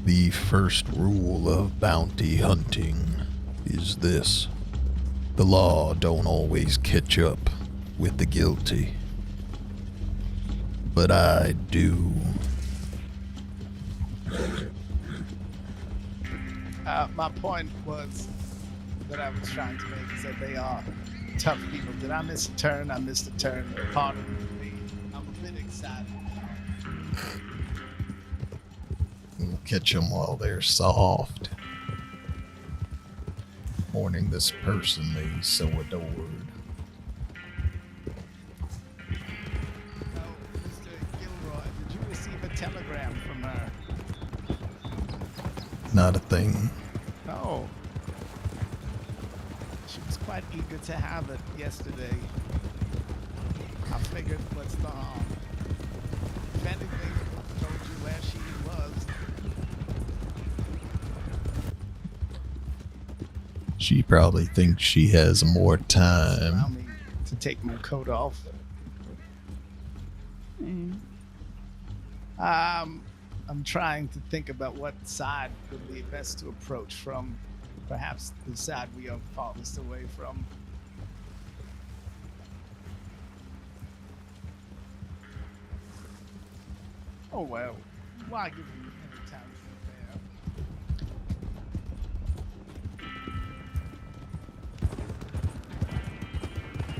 The first rule of bounty hunting is this. The law don't always catch up with the guilty. But I do. My point was that I was trying to make is that they are tough people. Did I miss a turn? I missed a turn. Pardon me. I'm a bit excited. We'll catch them while they're soft. Mourning this person they so adored. Oh, Mr. Gilroy, did you receive a telegram from her? Not a thing. No. She was quite eager to have it yesterday. I figured, what's the harm? If anything, told you where she was. She probably thinks she has more Allow time. me to take my coat off. I'm trying to think about what side would be best to approach from. Perhaps the side we are farthest away from. Oh well, why give me any time to prepare?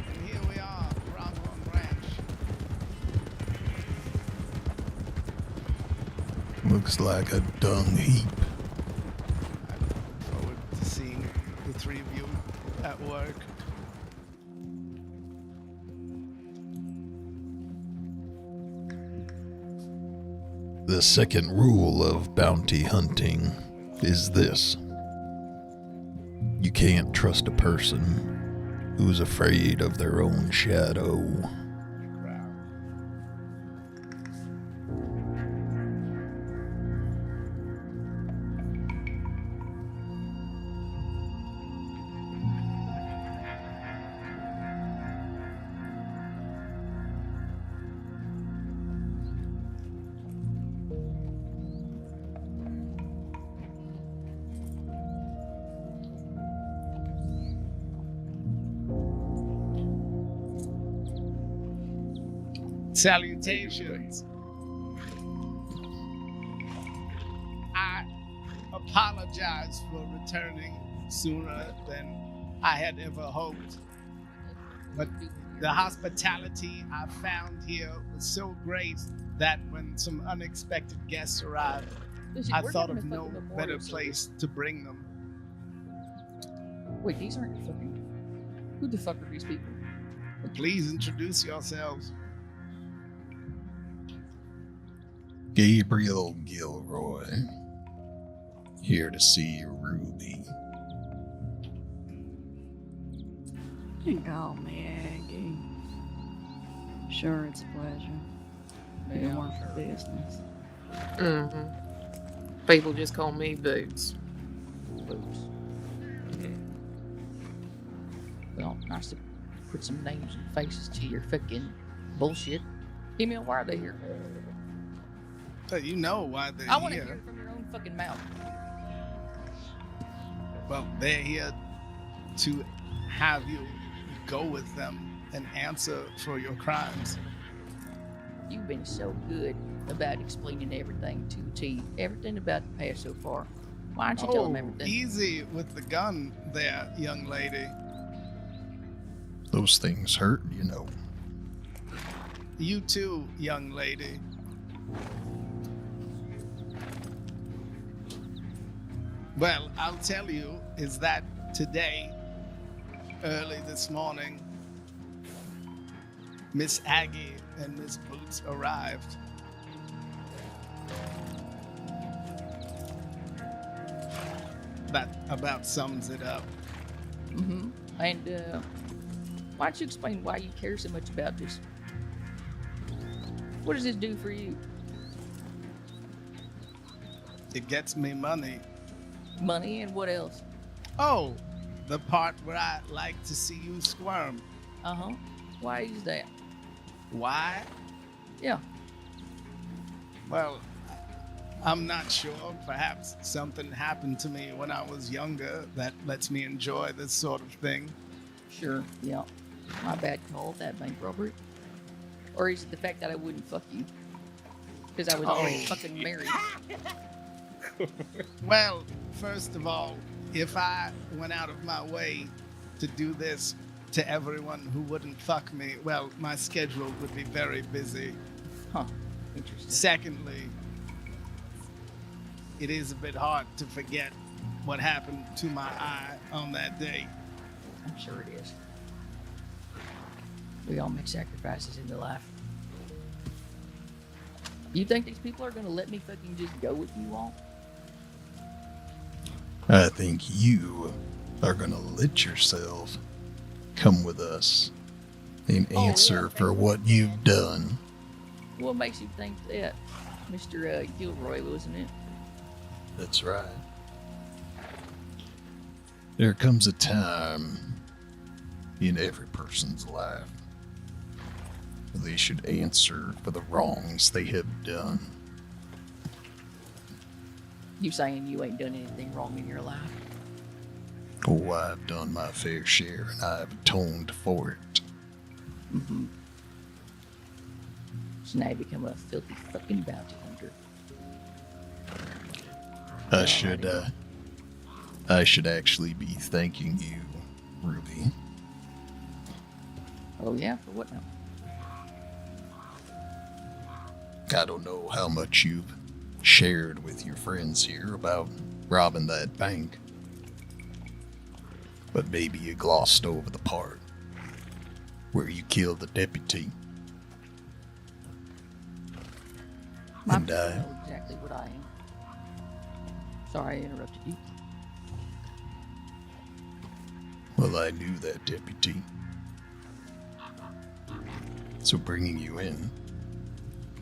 And here we are, Pronghorn Ranch. Looks like a dung heap. I look forward to seeing the three of you at work. The second rule of bounty hunting is this. You can't trust a person who's afraid of their own shadow. Salutations. I apologize for returning sooner than I had ever hoped. But the hospitality I found here was so great that when some unexpected guests arrived, I thought of no better place to bring them. Wait, these aren't fucking... Who the fuck are these people? Please introduce yourselves. Gabriel Gilroy. Here to see Ruby. You can call me Aggie. Sure, it's a pleasure. If it weren't for business. People just call me Boots. Boots. Okay. Well, nice to put some names and faces to your fucking bullshit. Emile, why are they here? But you know why they're I want to here. hear it from your own fucking mouth. Well, they're here to have you go with them and answer for your crimes. You've been so good about explaining everything to a T. Everything about the past so far. Why don't you tell them everything? Easy with the gun there, young lady. Those things hurt, you know. You too, young lady. Well, I'll tell you is that today, early this morning, Miss Aggie and Miss Boots arrived. That about sums it up. Mm-hmm. And why don't you explain why you care so much about this? What does this do for you? It gets me money. Money and what else? Oh, the part where I like to see you squirm. Uh-huh. Why is that? Why? Yeah. Well, I'm not sure. Perhaps something happened to me when I was younger that lets me enjoy this sort of thing. Sure, yeah. My bad call, that bank robbery. Or is it the fact that I wouldn't fuck you? Because I was already fucking married. Well, first of all, if I went out of my way to do this to everyone who wouldn't fuck me, well, my schedule would be very busy. Huh, interesting. Secondly, it is a bit hard to forget what happened to my eye on that day. I'm sure it is. We all make sacrifices in the life. You think these people are gonna let me fucking just go with you all? I think you are gonna let yourself come with us and answer for what you've done. What makes you think that, Mr. Gilroy, wasn't it? That's right. There comes a time in every person's life where they should answer for the wrongs they have done. You saying you ain't done anything wrong in your life? Oh, I've done my fair share and I've atoned for it. Mm-hmm. So now you become a filthy fucking bounty hunter. I should actually be thanking you, Ruby. Oh yeah, for what now? I don't know how much you've shared with your friends here about robbing that bank, but maybe you glossed over the part where you killed the deputy. My And people know exactly what I am. Sorry I interrupted you. Well, I knew that deputy. So bringing you in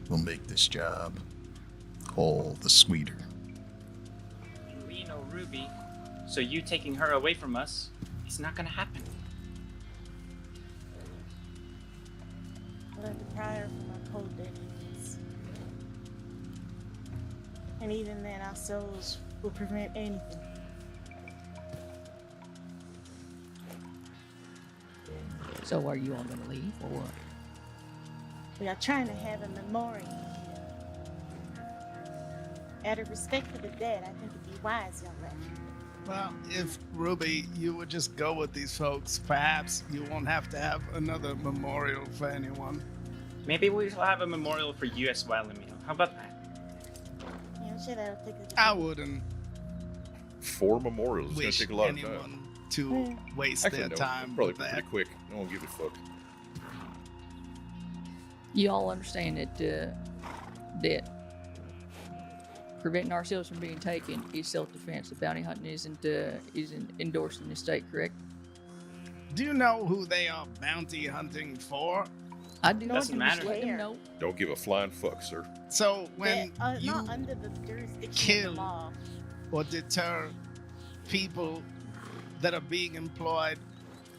will make this job all the sweeter. We know Ruby, so you taking her away from us is not gonna happen. But the prior for my cold dead is. And even then, our souls will prevent anything. So are you all gonna leave or what? We are trying to have a memorial here. Out of respect for the dead, I think it'd be wise, young lady. Well, if Ruby, you would just go with these folks, perhaps you won't have to have another memorial for anyone. Maybe we shall have a memorial for you as well, Emile. How about that? Yeah, I'm sure that'll take I wouldn't 4 memorials. It's gonna wish take a lot of anyone time. to waste Actually, their no, time probably with be that. pretty quick. No one gives a fuck. You all understand that that preventing ourselves from being taken is self-defense. The bounty hunting isn't endorsed in the state, correct? Do you know who they are bounty hunting for? I do not Doesn't matter. just let them Where? know. Don't give a flying fuck, sir. So when They're you not under the jurisdiction kill of the law. or deter people that are being employed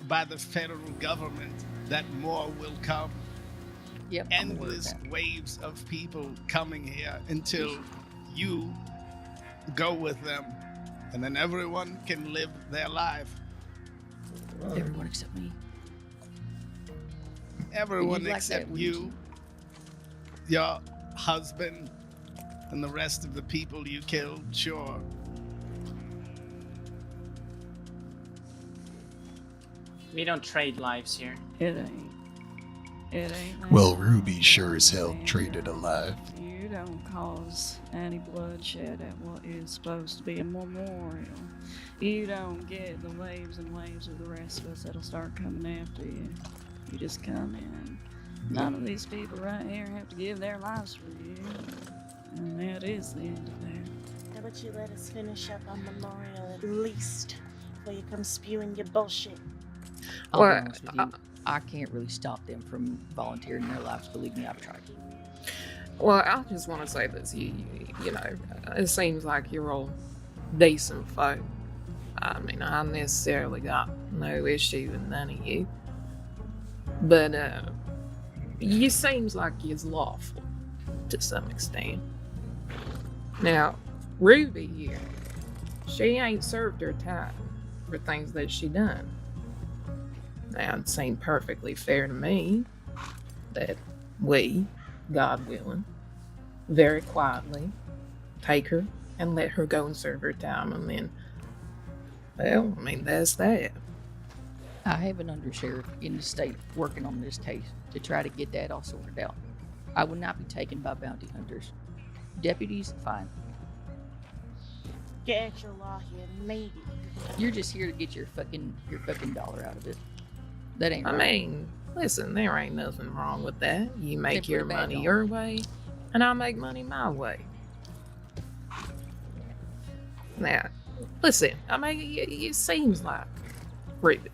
by the federal government, that more will come. Yep, I'm aware of Endless that. waves of people coming here until you go with them, and then everyone can live their life. Everyone except me. Everyone like that, except wouldn't you, your husband, and the rest of the people you killed, sure. We don't trade lives here. It ain't. It ain't. that Well, way, Ruby sure as hell Sandra. traded a life. You don't cause any bloodshed at what is supposed to be a memorial. You don't get the waves and waves of the rest of us that'll start coming after you. You just come in. None of these people right here have to give their lives for you. And that is the end of that. How about you let us finish up our memorial at least before you come spewing your bullshit? I'll be Well, honest with you. I can't really stop them from volunteering their lives. Believe me, I've tried. Well, I just want to say this. You know, it seems like you're all decent folk. I mean, I necessarily got no issue with none of you. But, you seems like you're lawful to some extent. Now, Ruby here, she ain't served her time for things that she done. Now, it seemed perfectly fair to me that we, God willing, very quietly take her and let her go and serve her time, and then, well, I mean, that's that. I have an undersheriff in the state working on this case to try to get that all sorted out. I would not be taken by bounty hunters. Deputies, fine. Get your law here, maybe. You're just here to get your fucking dollar out of it. That ain't I right. mean, listen, there ain't nothing wrong with that. You make Except your for the bad money dog. your way, and I'll make money my way. Now, listen, I mean, it seems like, Ruby,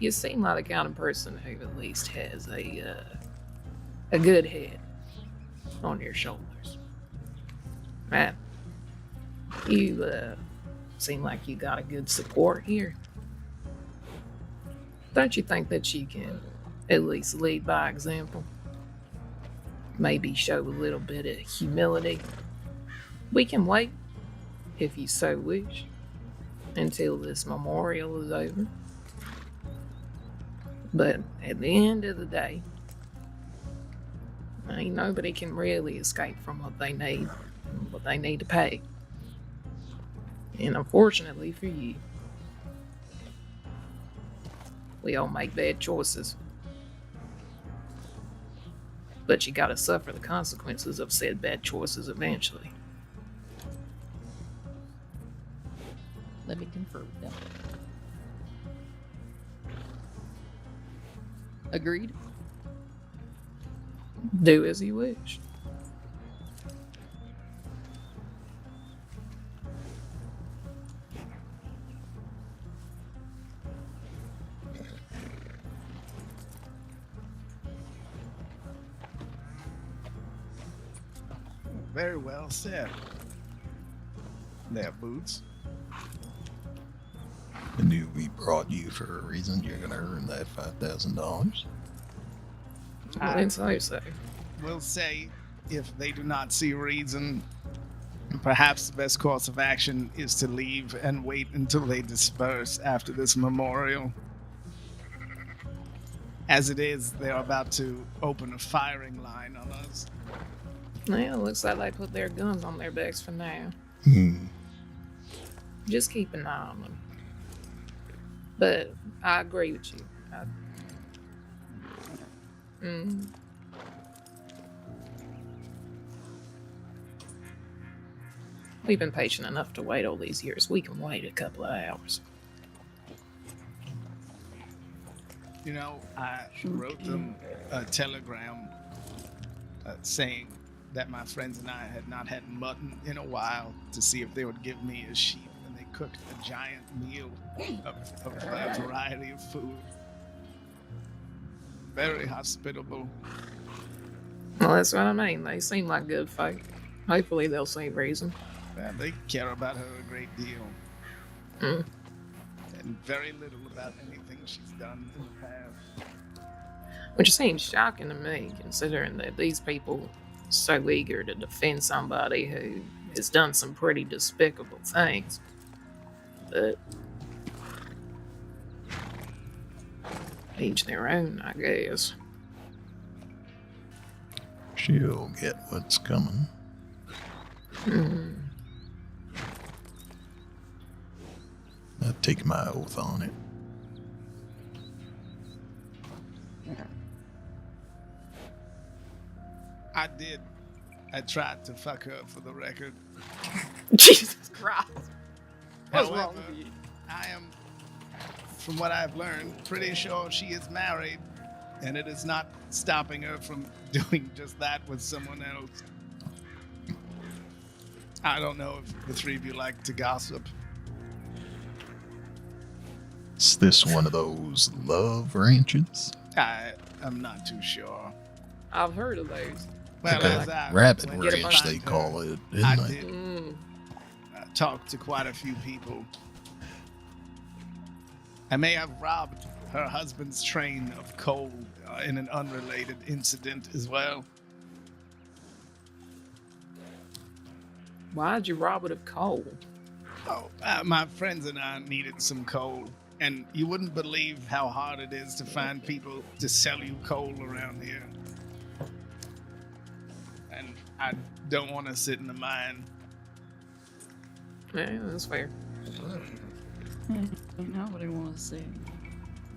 you seem like the kind of person who at least has a good head on your shoulders. Man, you seem like you got a good support here. Don't you think that you can at least lead by example? Maybe show a little bit of humility. We can wait, if you so wish, until this memorial is over. But at the end of the day, ain't nobody can really escape from what they need to pay. And unfortunately for you, we all make bad choices. But you gotta suffer the consequences of said bad choices eventually. Let me confer with them. Agreed? Do as you wish. Very well said. There, Boots. I knew we brought you for a reason. You're gonna earn that $5,000. I didn't say so. Will say, if they do not see reason, perhaps the best course of action is to leave and wait until they disperse after this memorial. As it is, they're about to open a firing line on us. Well, looks like they put their guns on their backs for now. Just keep an eye on them. But I agree with you. We've been patient enough to wait all these years. We can wait a couple of hours. You know, I wrote them a telegram saying that my friends and I had not had mutton in a while to see if they would give me a sheep, and they cooked a giant meal of a variety of food. Very hospitable. Well, that's what I mean. They seem like good folk. Hopefully they'll see reason. They care about her a great deal. And very little about anything she's done in the past. Which seems shocking to me, considering that these people are so eager to defend somebody who has done some pretty despicable things. But each their own, I guess. She'll get what's coming. I take my oath on it. I did. I tried to fuck her, for the record. Jesus Christ. What's However, wrong with you? I am, from what I've learned, pretty sure she is married, and it is not stopping her from doing just that with someone else. I don't know if the three of you like to gossip. Is this one of those love ranches? I am not too sure. I've heard of those. Well, Like a as I rabbit went to ranch, find they her, call it, I isn't it? did talk to quite a few people. I may have robbed her husband's train of coal in an unrelated incident as well. Why'd you rob it of coal? Oh, my friends and I needed some coal, and you wouldn't believe how hard it is to find people to sell you coal around here. And I don't want to sit in the mine. Yeah, that's fair. Nobody wants to see.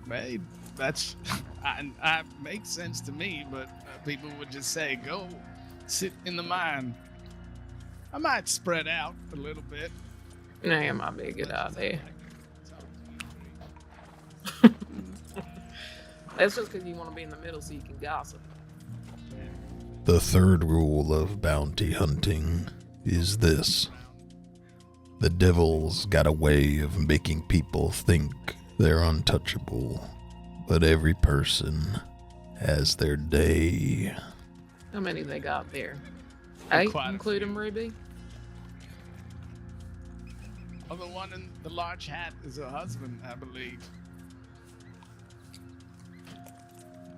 Hey, that's I makes sense to me, but people would just say, "Go sit in the mine." I might spread out a little bit. Yeah, it might be a good idea. That's just because you want to be in the middle so you can gossip. The third rule of bounty hunting is this. The devil's got a way of making people think they're untouchable, but every person has their day. How many they got there? 8, Quite a including few. Ruby? Oh, the one in the large hat is her husband, I believe.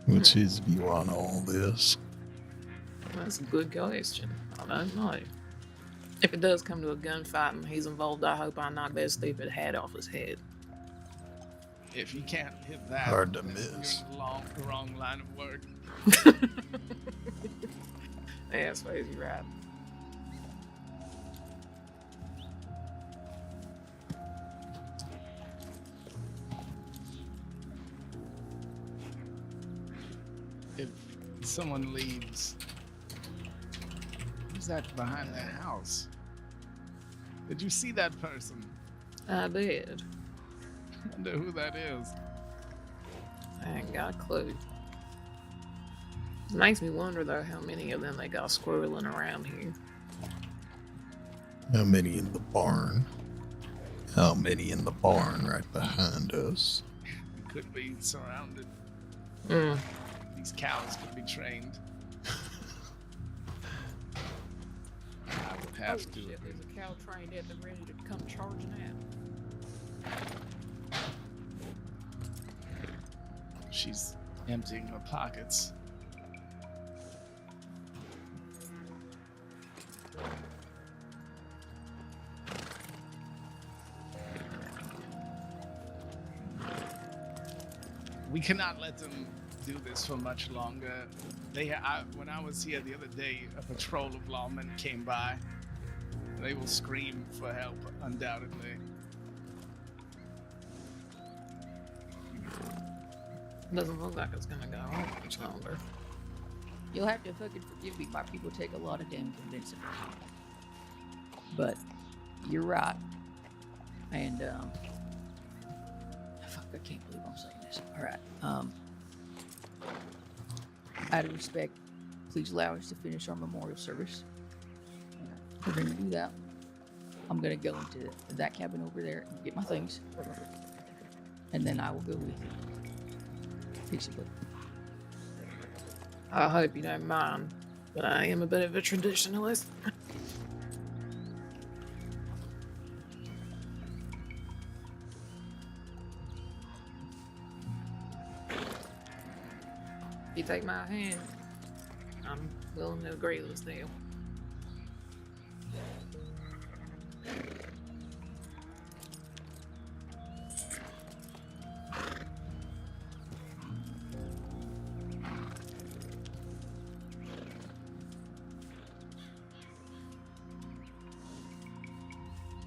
What's his view on all this? That's a good question. I don't know. If it does come to a gunfight and he's involved, I hope I knock that stupid hat off his head. If you can't hit that, Hard to then miss. You're in the wrong line of work. Yeah, I suppose you're right. If someone leaves, who's that behind the house? Did you see that person? I did. I wonder who that is. I ain't got a clue. It makes me wonder, though, how many of them they got squirreling around here. How many in the barn? How many in the barn right behind us? We could be surrounded. Mm. These cows could be trained. I would have to. Shit, there's a cow trained at them ready to come charging out. She's emptying her pockets. We cannot let them do this for much longer. When I was here the other day, a patrol of lawmen came by. They will scream for help, undoubtedly. Doesn't look like it's gonna go on much longer. You'll have to fucking forgive me. My people take a lot of damn convincing. But you're right. And fuck, I can't believe I'm saying this. All right. Out of respect, please allow us to finish our memorial service. We're gonna do that. I'm gonna go into that cabin over there and get my things, and then I will go with you. Peaceably. I hope you don't mind, but I am a bit of a traditionalist. If you take my hand, I'm willing to agree to this deal.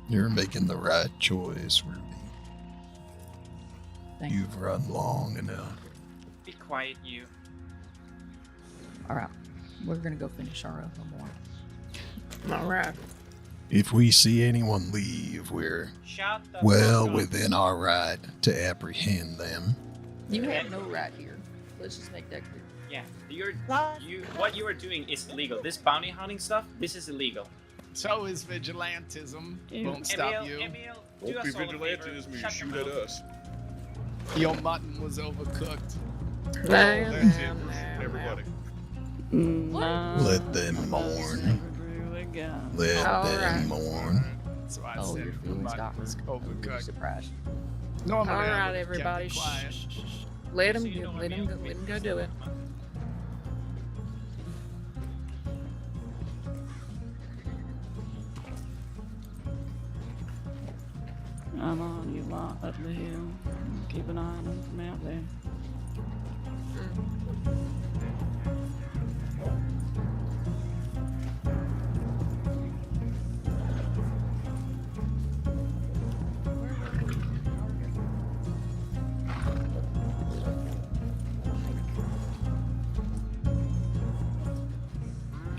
You're making the right choice, Ruby. Thank you. You've run long enough. Be quiet, you. All right. We're gonna go finish our memorial. All right. If we see anyone leave, we're Shut the well fuck up. within our right to apprehend them. You have no right here. Let's just make that clear. Yeah, what you are doing is illegal. This bounty hunting stuff, this is illegal. So is vigilantism. Ew. Won't stop you. Emile, do Won't be us all a favor. vigilantes when you Shut your shoot at mouth. us. Your mutton was overcooked. Now, that's now, it. now, Everybody. Let them mourn. Let All them right. mourn. So I Oh, said your the feelings mutton got was hurt. overcooked. Surprise. Normally, All I right, would have kept everybody. it quiet. Shh, shh, shh. Let So him you go. know, Let him Emile, go. Let him go finish do it. this. I'm on you lot up the hill. Keep an eye on them from out there.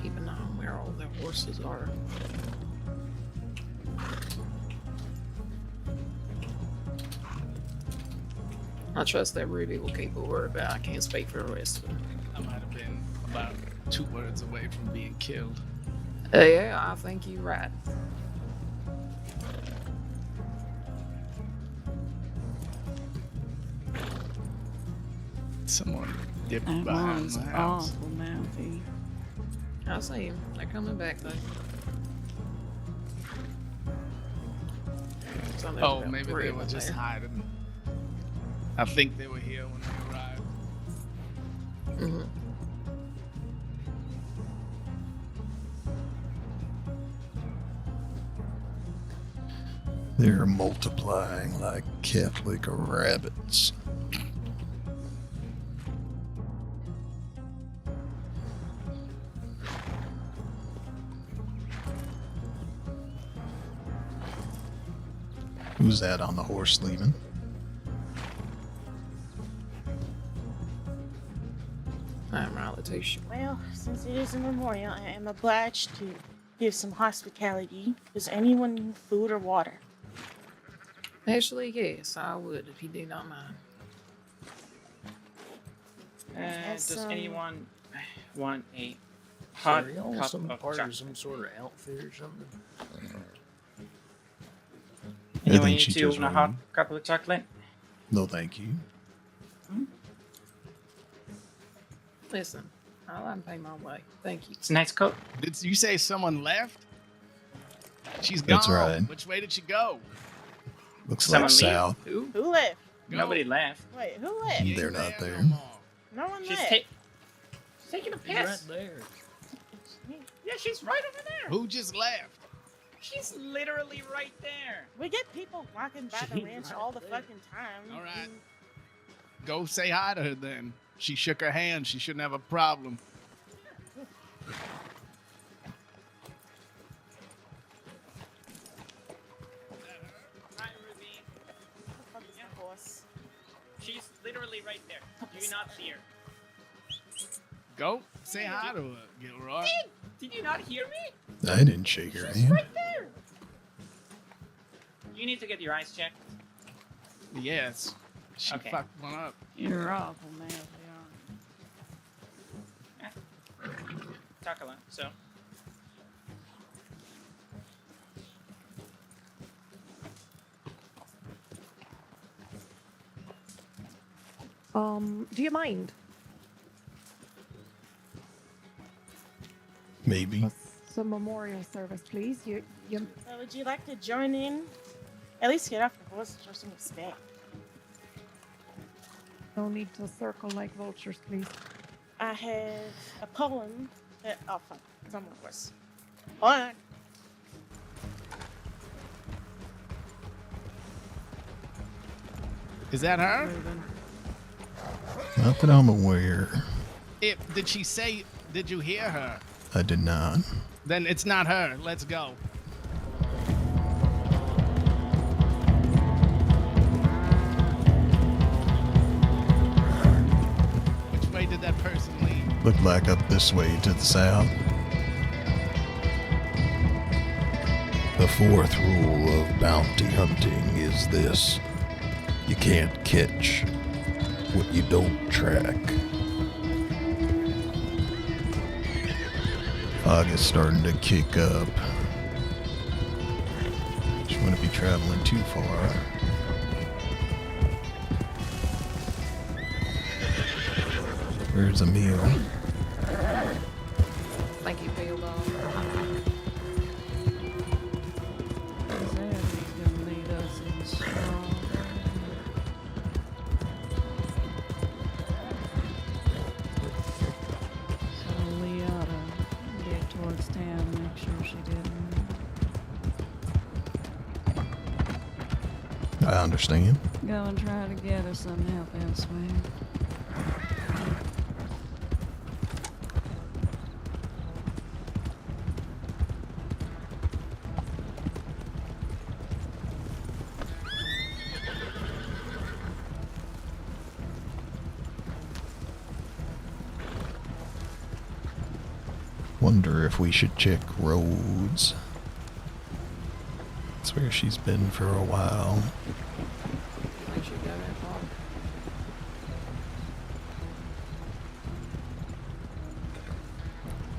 Keep an eye on where all their horses are. I trust that Ruby will keep a word, but I can't speak for the rest of them. I might have been about 2 words away from being killed. Yeah, I think you're right. Someone dipped That behind was the house. awful mouthy. I see him. They're coming back though. So there's Oh, about maybe 3 they of were them just there. hiding. I think they were here when they arrived. Mhm. They're multiplying like Catholic rabbits. Who's that on the horse leaving? I'm Riley Tisha. Well, since it is a memorial, I am obliged to give some hospitality. Does anyone need food or water? Actually, yes, I would if you do not mind. Has Does some- anyone want a hot Are y'all cup some of part chocolate? of some sort of outfit or something? Anyone think need she to just open a hot ran. cup of chocolate? No, thank you. Listen, I'll let him pay my way. Thank you. It's a nice coat. Did you say someone left? She's gone. That's right. Which way did she go? Looks Someone like leave? south. Who? Who left? Go. Nobody left. Wait, who left? She ain't They're not there. no more. No one She's left. taking a He's right piss. there. Yeah, she's right over there. Who just left? She's literally right there. We get people walking by the She's ranch right all the there. fucking time. All right. Go say hi to her then. She shook her hand. She shouldn't have a problem. Hi, Ruby. What the fuck is the horse? She's literally right there. Do you not see her? Go say hi to her, Gilroy. Did you not hear me? I didn't shake her hand. Right there. You need to get your eyes checked. Yes. She Okay. fucked one up. You're awful mouthy, aren't you? Talk a lot. So, Do you mind? Maybe. Some memorial service, please. You Well, would you like to join in? At least get off the horse and show some respect. don't need to circle like vultures, please. I have a poem that. Oh, fuck. It's on my horse. Hold on. Is that her? Moving. Not that I'm aware. Did she say, did you hear her? I did not. Then it's not her. Let's go. Which way did that person leave? Look like up this way to the south. The fourth rule of bounty hunting is this. You can't catch what you don't track. Fog is starting to kick up. Just want to be traveling too far. Where's Emile? Thank you, peeled off. He said he's gonna lead us in strong. So we ought to get towards town and make sure she didn't. I understand. Go and try to gather some help elsewhere. Wonder if we should check roads. That's where she's been for a while. I should go that far.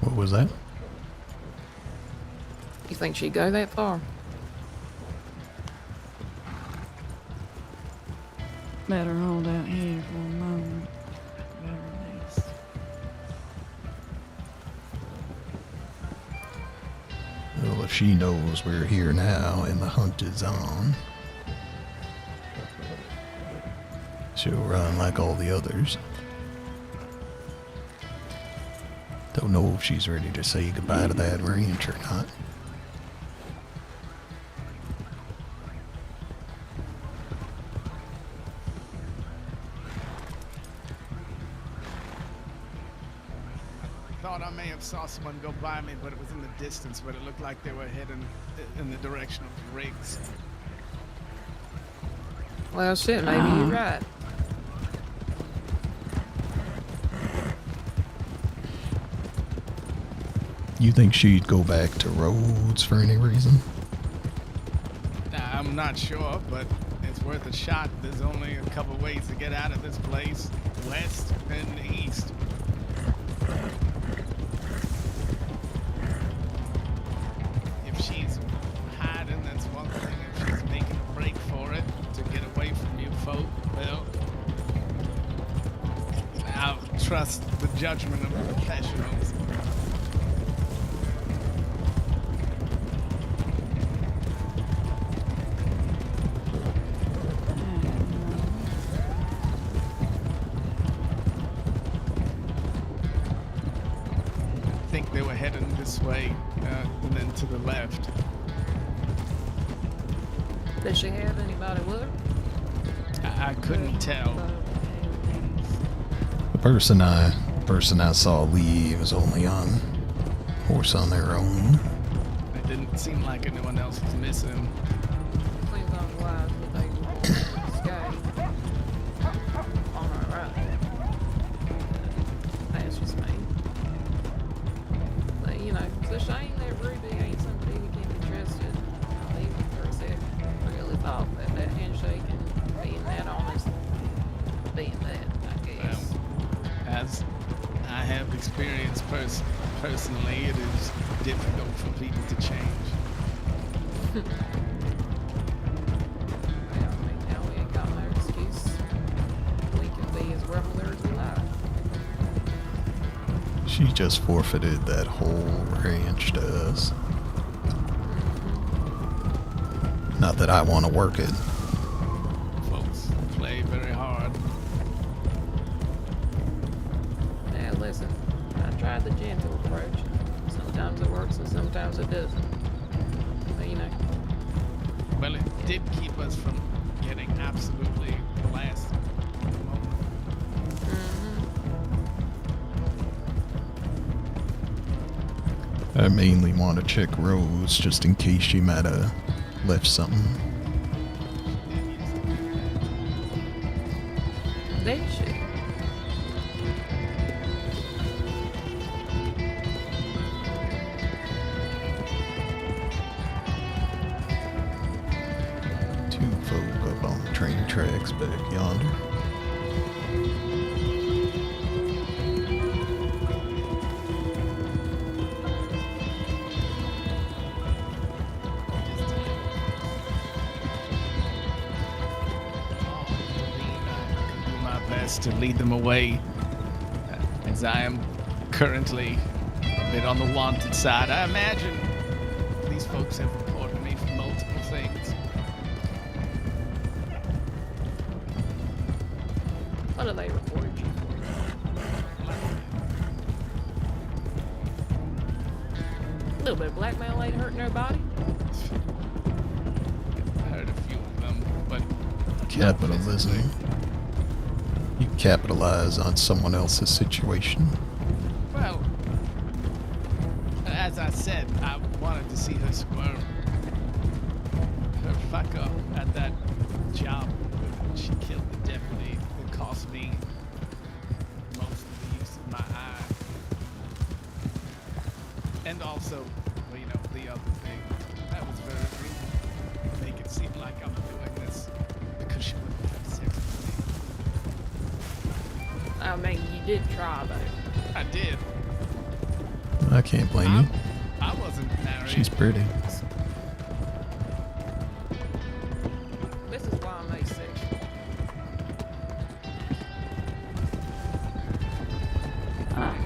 What was that? You think she'd go that far? Better hold out here for a moment. Very nice. Well, if she knows we're here now and the hunt is on, she'll run like all the others. Don't know if she's ready to say goodbye to that ranch or not. Thought I may have saw someone go by me, but it was in the distance, but it looked like they were heading in the direction of Riggs. Well, shit, maybe you're right. You think she'd go back to roads for any reason? I'm not sure, but it's worth a shot. There's only a couple ways to get out of this place, west and east. If she's hiding, that's one thing. If she's making a break for it to get away from you folk, well, I'll trust the judgment of the professionals. I think they were heading this way, and then to the left. Does she have anybody with her? I couldn't tell. The person I saw leave was only on horse on their own. It didn't seem like anyone else was missing. Seems unwise that they would escape on our right. That's just me. But, you know, it's a shame that Ruby ain't somebody who can be trusted. I even for a second really thought that handshake and being that honest, being that, I guess. As I have experienced personally, it is difficult for people to change. Well, I mean, now we ain't got no excuse. We can be as rebel as we like. She just forfeited that whole ranch to us. Not that I want to work it. Folks play very hard. Yeah, listen, I tried the gentle approach. Sometimes it works and sometimes it doesn't. But, you know. Well, it did keep us from getting absolutely blasted. I mainly want to check roads just in case she might have left something. Did she? Two folk up on the train tracks back yonder. To lead them away, as I am currently a bit on the wanted side. I imagine these folks have reported me for multiple things. What have they reported you for? A little bit of blackmail ain't hurting nobody. I heard a few of them, but Capitalism. You capitalize on someone else's situation. Well, as I said, I wanted to see her squirm. Her fuck up at that job when she killed the deputy. It cost me most of the use of my eye. And also, well, you know, the other thing. That was very rude. Make it seem like I'm doing this because she wouldn't have sex with me. I mean, you did try, though. I did. I can't blame you. I wasn't married. She's pretty. This is why I'm asexual.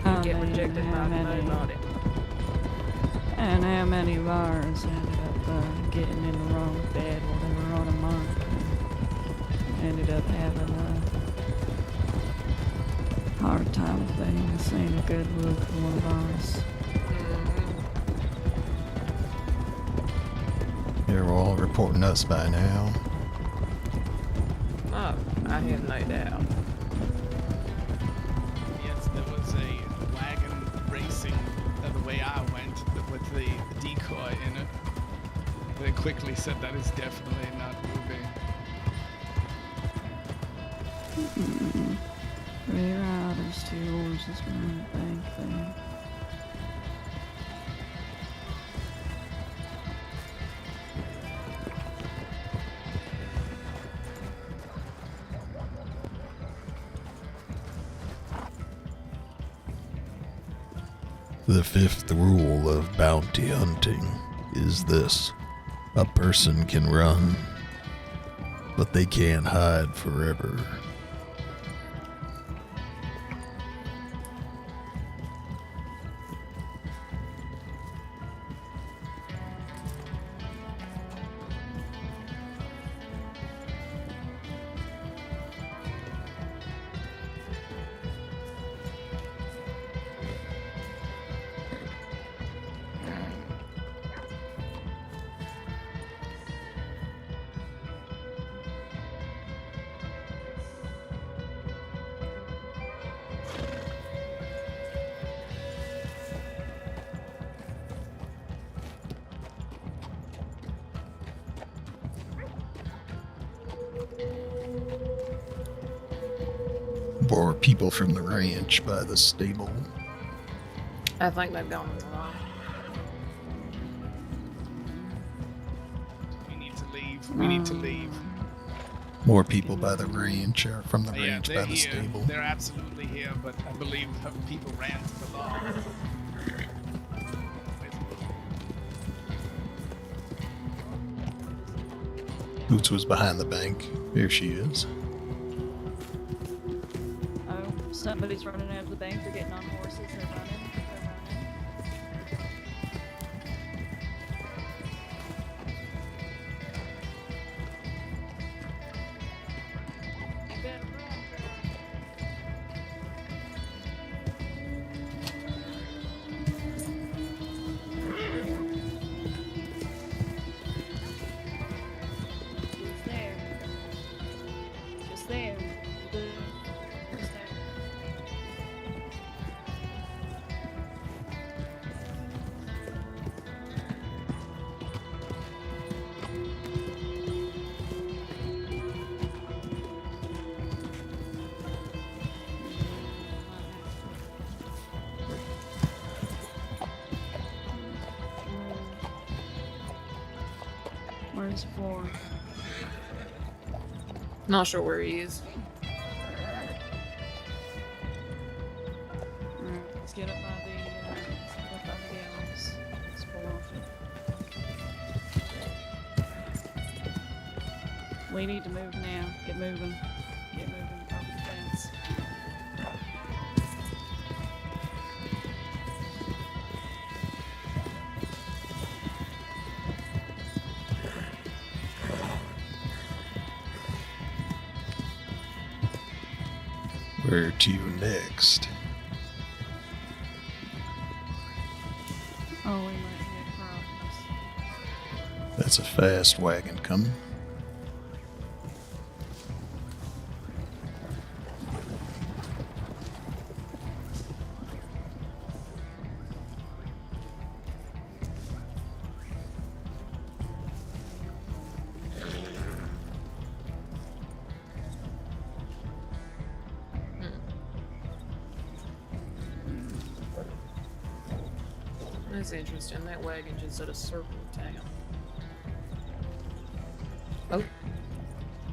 You get rejected by nobody. And how many of ours ended up getting in the wrong bed while they were on a month? Ended up having a hard time thing. This ain't a good look for one of ours. They're all reporting us by now. Oh, I have no doubt. Yes, there was a wagon racing the way I went with the decoy in it. They quickly said that is definitely not Ruby. Three riders, 2 horses, 1 bank thing. The 5th rule of bounty hunting is this. A person can run, but they can't hide forever. Or people from the ranch by the stable. I think they've gone wrong. We need to leave. We need to leave. More people by the ranch or from the Yeah, ranch they're by the here. stable. They're absolutely here, but I believe people ran to the law. Boots was behind the bank. Here she is. Oh, somebody's running out of the bank. They're getting on horses. They're running. You better run, Just there. Just there. Just there. Where's the floor? Not sure where he is. Alright, let's get up by the gallows. Let's pull off it. We need to move now. Get moving. Get moving over the fence. Where to next? Oh, we might have problems. That's a fast wagon coming. That's interesting. That wagon just did a circle of town. Oh.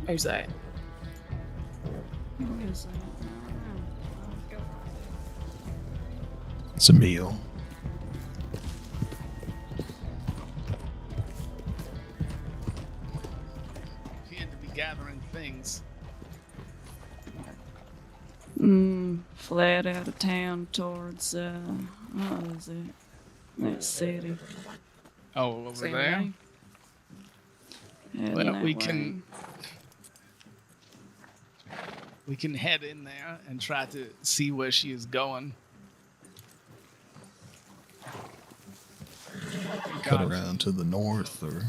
Who's that? Who is that? I don't know. Let's go. It's Emile. Appeared to be gathering things. Flat out of town towards, what is it? That city. Oh, over Same there? way? Heading Well, that we way. can head in there and try to see where she is going. Cut God, around to the north, or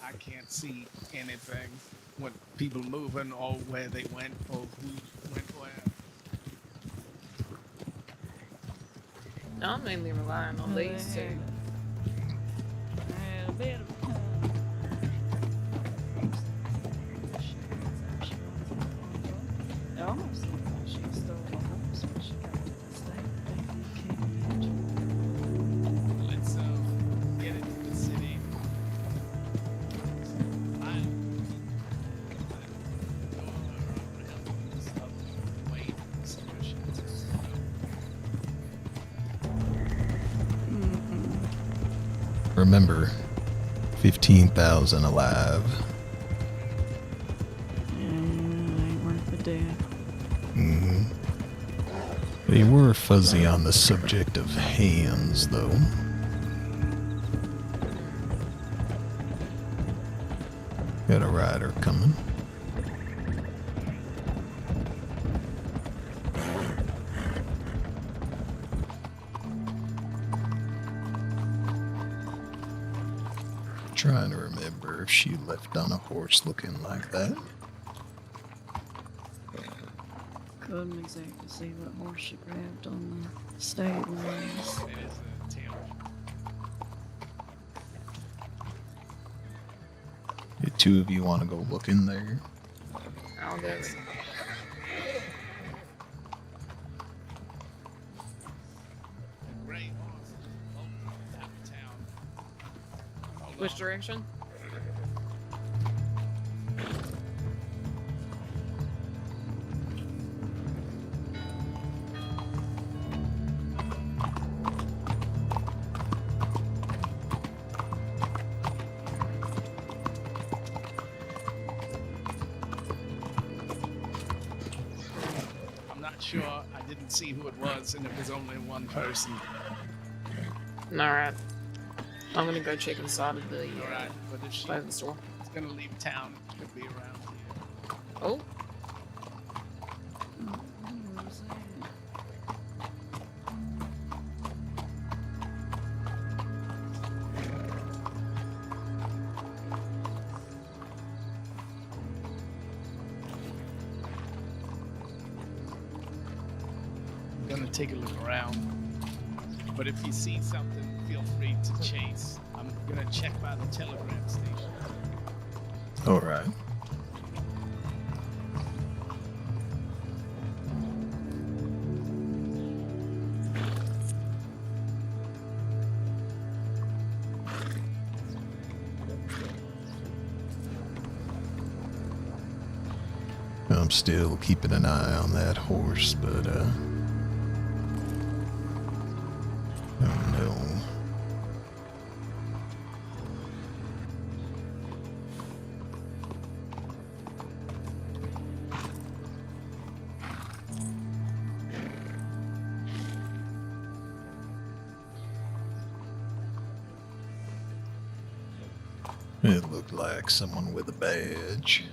I can't see anything. What people moving or where they went or who went where. No, I'm mainly relying on these two. Had a bit of it almost looked like she stole a horse when she got to the state. You can't imagine. Let's get into the city. remember, 15,000 alive. Ain't worth the death. Mm-hmm. They were fuzzy on the subject of hands, though. Got a rider coming. Trying to remember if she left on a horse looking like that. Couldn't exactly see what horse she grabbed on the stable lanes. It is a tail. The two of you want to go look in there? I'll do it. Gray horse out of town. Hold Which on. direction? I'm not sure. I didn't see who it was, and it was only one person. Alright. I'm gonna go check inside of the All right, but if she's clothing store. gonna leave town, it could be around here. Oh, Who was that? I'm gonna take a look around. But if you see something, feel free to chase. I'm gonna check by the telegram station. Alright. I'm still keeping an eye on that horse, but, oh no. It looked like someone with a badge.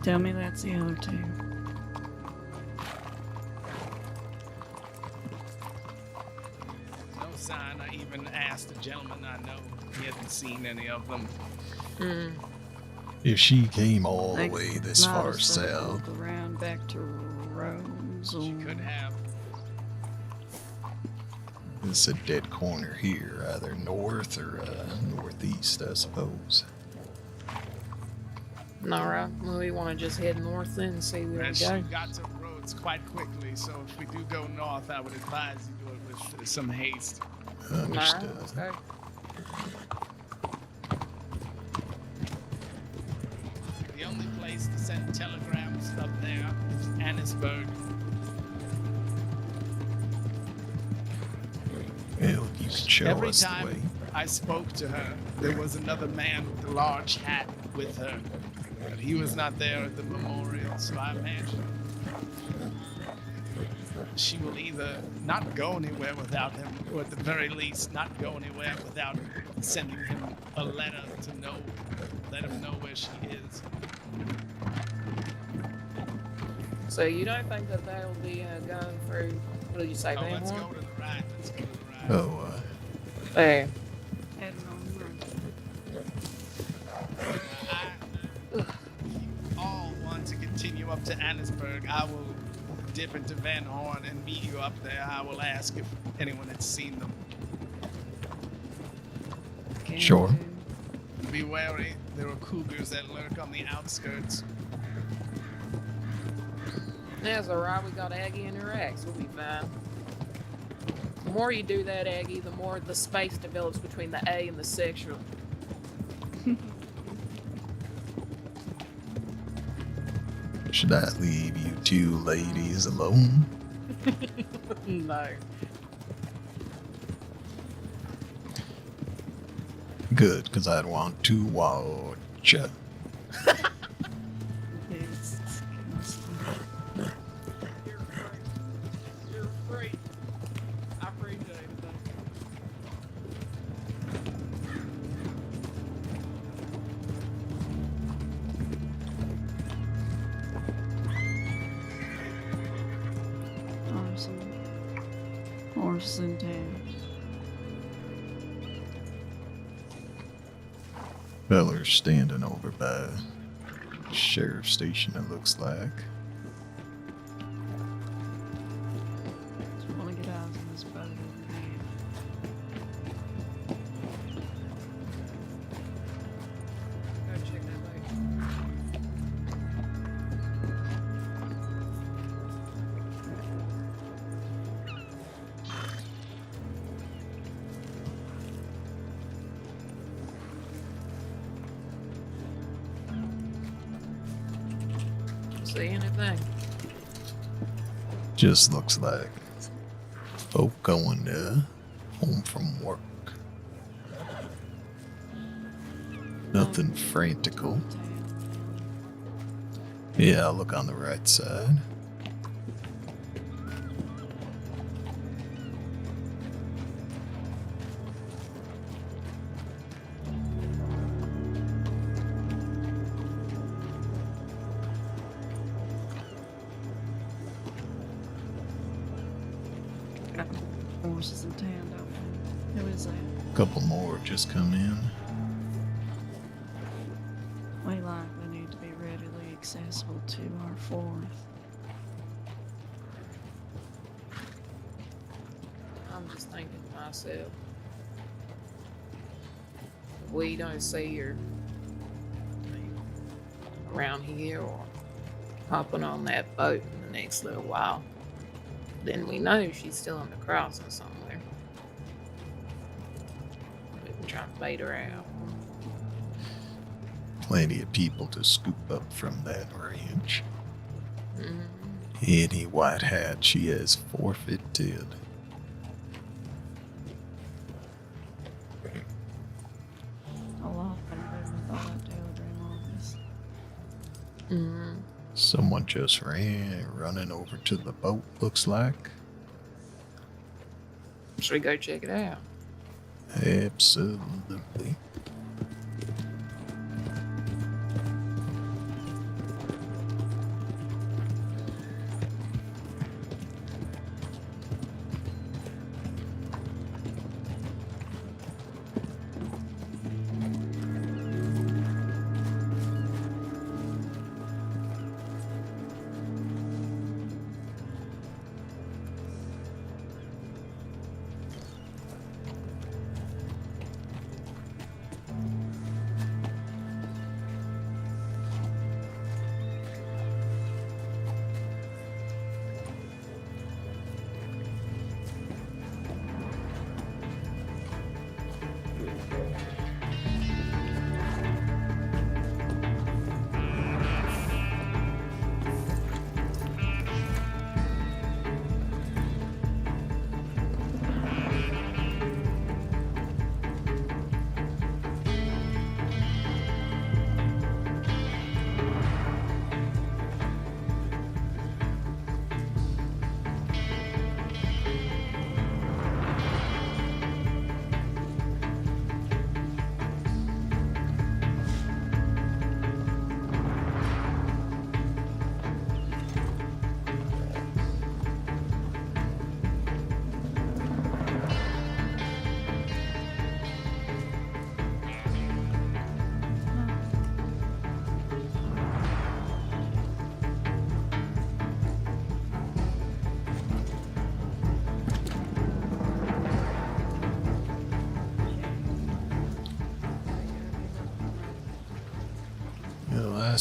Tell me that's the other two. No sign. I even asked a gentleman I know. He hadn't seen any of them. If she came all the They way this might far have south, circled around back to Rose. She could have. it's a dead corner here, either north or northeast, I suppose. alright. Well, we want to just head north then and see where we And she go. got to Rhodes quite quickly. country, so if we do go north, I would advise you do it with some haste. Understood. Let's go. The only place to send telegrams up there is Annisburg. Well, you can show Every us the time way. I spoke to her, there was another man with a large hat with her. But he was not there at the memorial, so I imagine she will either not go anywhere without him, or at the very least, not go anywhere without sending him a letter to let him know where she is. So you don't think that they'll be going through, what did you say, Oh, Van let's Horn? go to the right. Let's go to the right. Oh, There. Heading on the road. If you all want to continue up to Annisburg, I will dip into Van Horn and meet you up there. I will ask if anyone had seen them. Can Sure. do. Be wary, there are cougars that lurk on the outskirts. That's alright, we got Aggie in her axe, we'll be fine. The more you do that, Aggie, the more the space develops between the A and the sexual. should I leave you two ladies alone? No. Good, because I'd want to watch ya. It's You're free. I appreciate it. horses in town. Feller's standing over by the sheriff's station, it looks like. Just want to get eyes on this boat over here. Go check that out. See anything? Just looks like folk going home from work. Nothing frantical. Yeah, I'll look on the right side. Got horses in town, don't we? Who is that? Couple more just come in. We likely need to be readily accessible to our fourth. I'm just thinking to myself, if we don't see her around here or hopping on that boat in the next little while, then we know she's still on the crossing somewhere. We can try and bait her out. Plenty of people to scoop up from that ranch. Mhm. Any white hat she has forfeited. A lot of them with all that telegram office. Mhm. Someone just running over to the boat, looks like. Should we go check it out? Absolutely.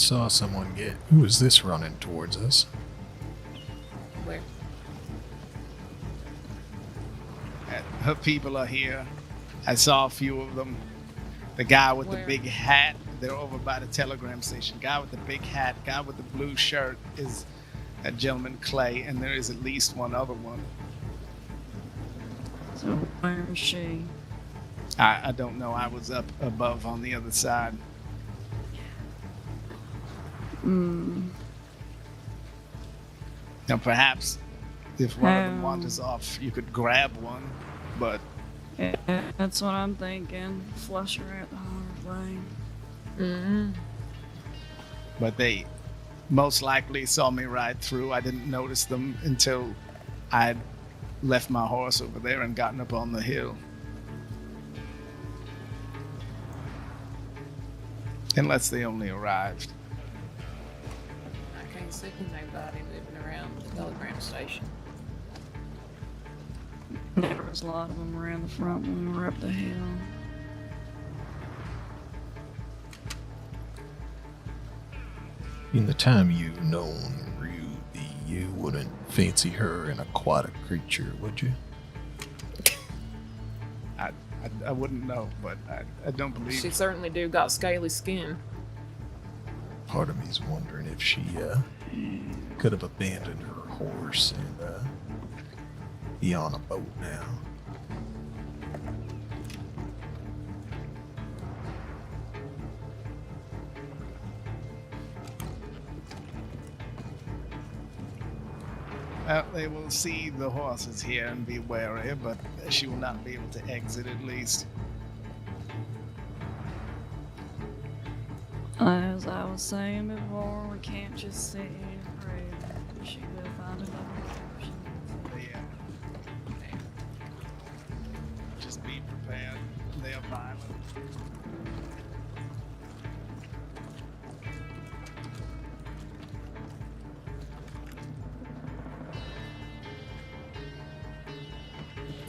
saw someone get... Who is this running towards us? Where? Her people are here. I saw a few of them. The guy with Where? the big hat, they're over by the telegram station. Guy with the big hat, guy with the blue shirt is that gentleman Clay, and there is at least one other one. So where is she? I don't know. I was up above on the other side. Hmm. Now perhaps if one of them wanders off, you could grab one, but Yeah, that's what I'm thinking. Flush her out the hard way. Mm-hmm. but they most likely saw me ride through. I didn't notice them until I'd left my horse over there and gotten up on the hill. Unless they only arrived. I can't see nobody moving around the telegram station. There was a lot of them around the front when we were up the hill. In the time you've known Ruby, you wouldn't fancy her an aquatic creature, would you? I wouldn't know, but I don't believe. She certainly do got scaly skin. Part of me's wondering if she could have abandoned her horse and be on a boat now. They will see the horses here and be wary, but she will not be able to exit at least. As I was saying before, we can't just sit here and pray. She will find another option. Yeah. Just be prepared. They are violent.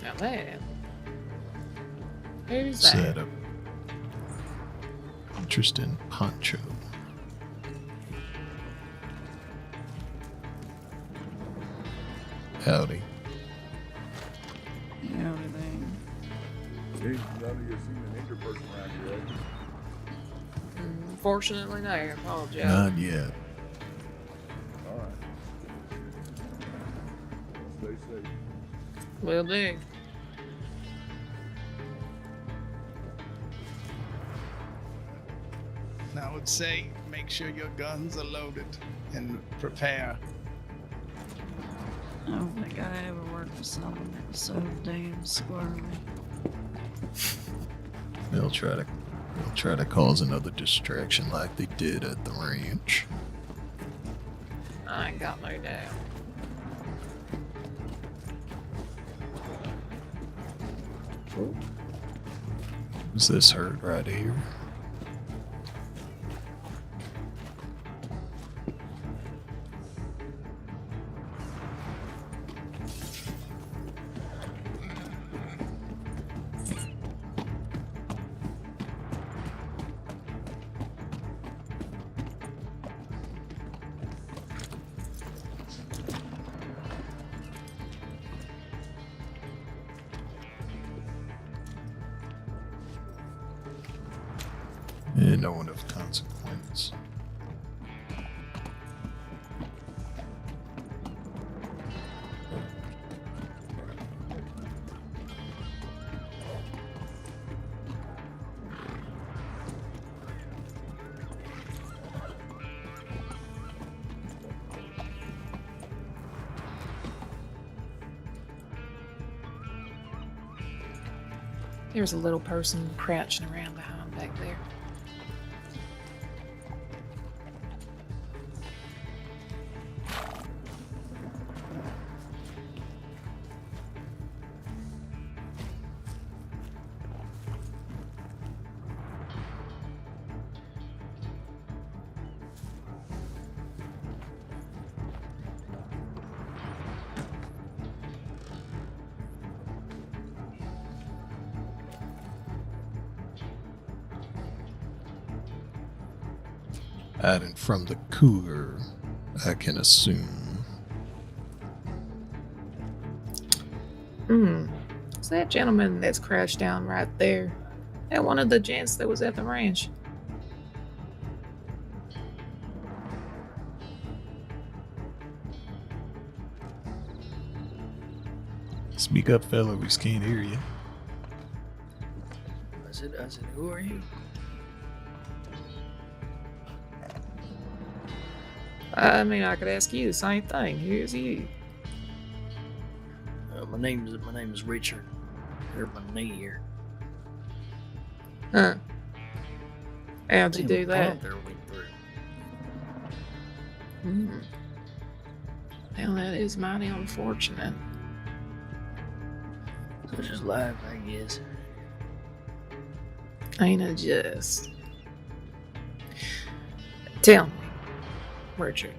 Now that. Who's Set that? up. Interesting poncho. Howdy. You know anything? Hey, none of you seen an injured person around here, have you? Unfortunately, no. I apologize. Not yet. All right. Stay safe. Will do. I would say make sure your guns are loaded and prepare. I don't think I ever worked for someone that was so damn squirrely. They'll try to cause another distraction like they did at the ranch. I ain't got no doubt. Is this herd right here? And no one of consequence. There's a little person crouching around behind back there. Hiding from the cougar, I can assume. It's that gentleman that's crouched down right there. That one of the gents that was at the ranch. Speak up, fella, we can't hear you. I said, who are you? I mean, I could ask you the same thing. Who's you? My name is Richard. Hurt my knee here. Huh. How'd you do that? Panther went through. Well, that is mighty unfortunate. Such is life, I guess. Ain't it just? Tell me, Richard.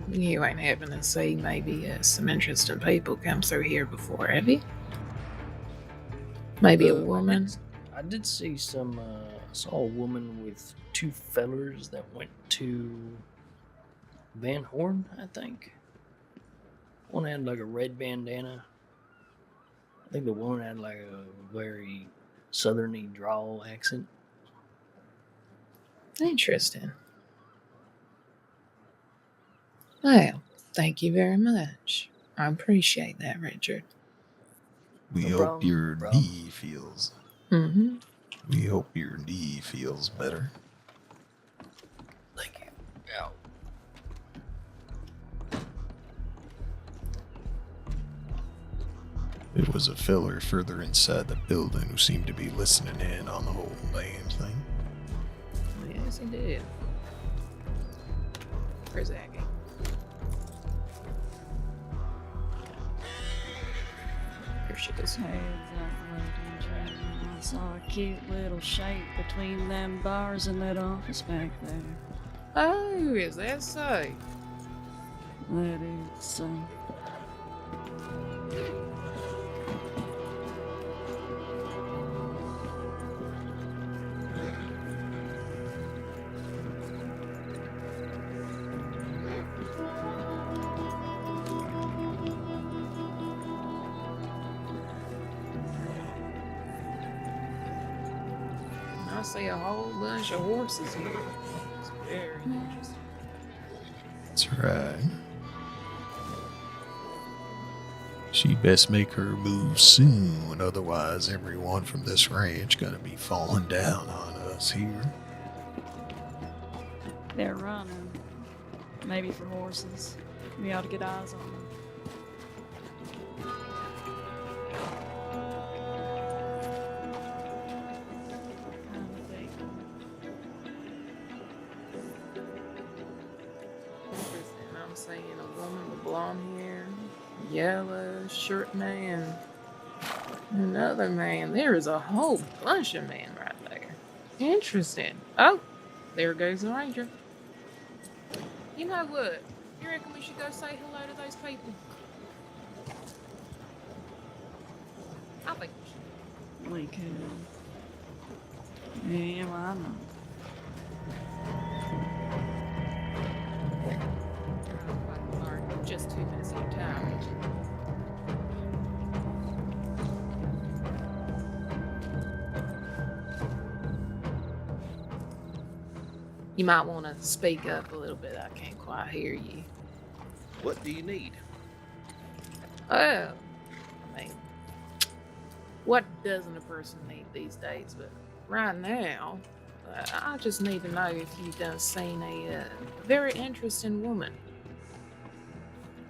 You ain't happened to see maybe some interesting people come through here before, have you? Maybe a woman? I did see some, I saw a woman with two fellers that went to Van Horn, I think. One had like a red bandana. I think the woman had like a very southerny drawl accent. Interesting. Well, thank you very much. I appreciate that, Richard. We No hope problem, your bro. knee feels. We hope your knee feels better. Thank you. Ow. It was a filler further inside the building who seemed to be listening in on the whole damn thing. Yes, he did. Where's Aggie? Here she is. Heads up, ladies and gentlemen. I saw a cute little shape between them bars in that office back there. Oh, is that so? That is so. I see a whole bunch of horses here. It's very interesting. That's right. She best make her move soon, otherwise everyone from this ranch gonna be falling down on us here. They're running. Maybe for horses. We ought to get eyes on them. Interesting. I'm seeing a woman with blonde hair, yellow shirt man, another man. There is a whole bunch of men right there. Interesting. Oh, there goes the ranger. You know what? You reckon we should go say hello to those people? I think we should. We could. Yeah, why not? Or just 2 minutes of your time. You might want to speak up a little bit. I can't quite hear you. What do you need? Oh, I mean, what doesn't a person need these days? But right now, I just need to know if you've done seen a very interesting woman.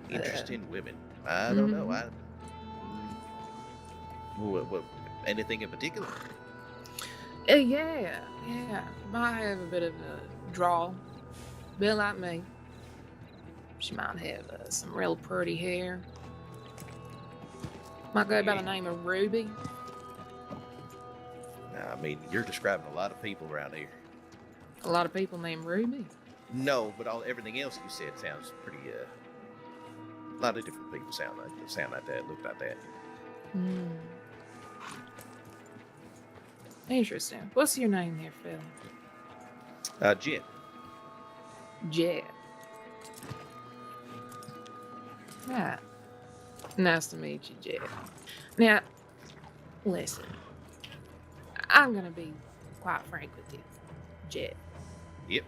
Interesting women. I don't know. What, anything in particular? Yeah. Might have a bit of a drawl. Bit like me. She might have some real pretty hair. Might go by the name of Ruby. I mean, you're describing a lot of people around here. A lot of people named Ruby. No, but everything else you said sounds pretty. A lot of different people sound like that, look like that. Interesting. What's your name there, Phil? Jet. Jet. Right. Nice to meet you, Jet. Now, listen. I'm gonna be quite frank with you, Jet. Yep.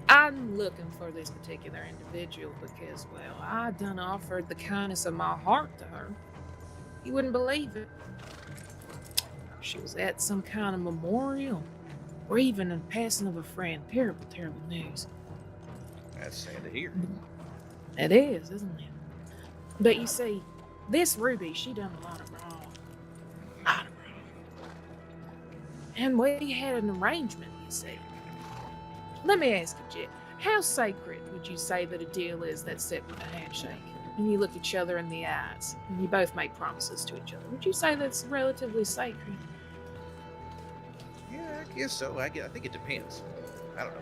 I'm looking for this particular individual because, well, I done offered the kindness of my heart to her. You wouldn't believe it. She was at some kind of memorial, or even a passing of a friend. Terrible, terrible news. That's sad to hear. It is, isn't it? But you see, this Ruby, she done a lot of wrong. A lot of wrong. And we had an arrangement, you see. Let me ask you, Jet, how sacred would you say that a deal is that's set with a handshake? And you look each other in the eyes, and you both make promises to each other. Would you say that's relatively sacred? Yeah, I guess so. I think it depends. I don't know.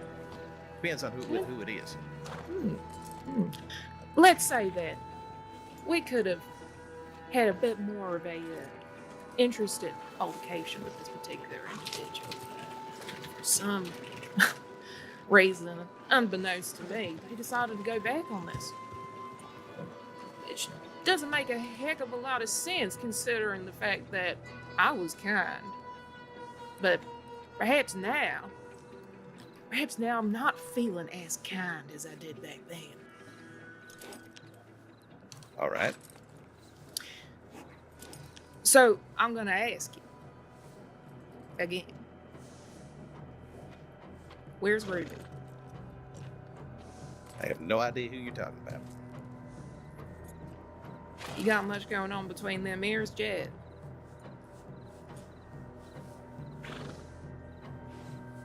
Depends on who it is. Let's say that we could have had a bit more of a interested altercation with this particular individual. For some reason, unbeknownst to me, they decided to go back on this. It doesn't make a heck of a lot of sense considering the fact that I was kind. But perhaps now I'm not feeling as kind as I did back then. All right. So I'm gonna ask you again. Where's Ruby? I have no idea who you're talking about. You got much going on between them ears, Jed?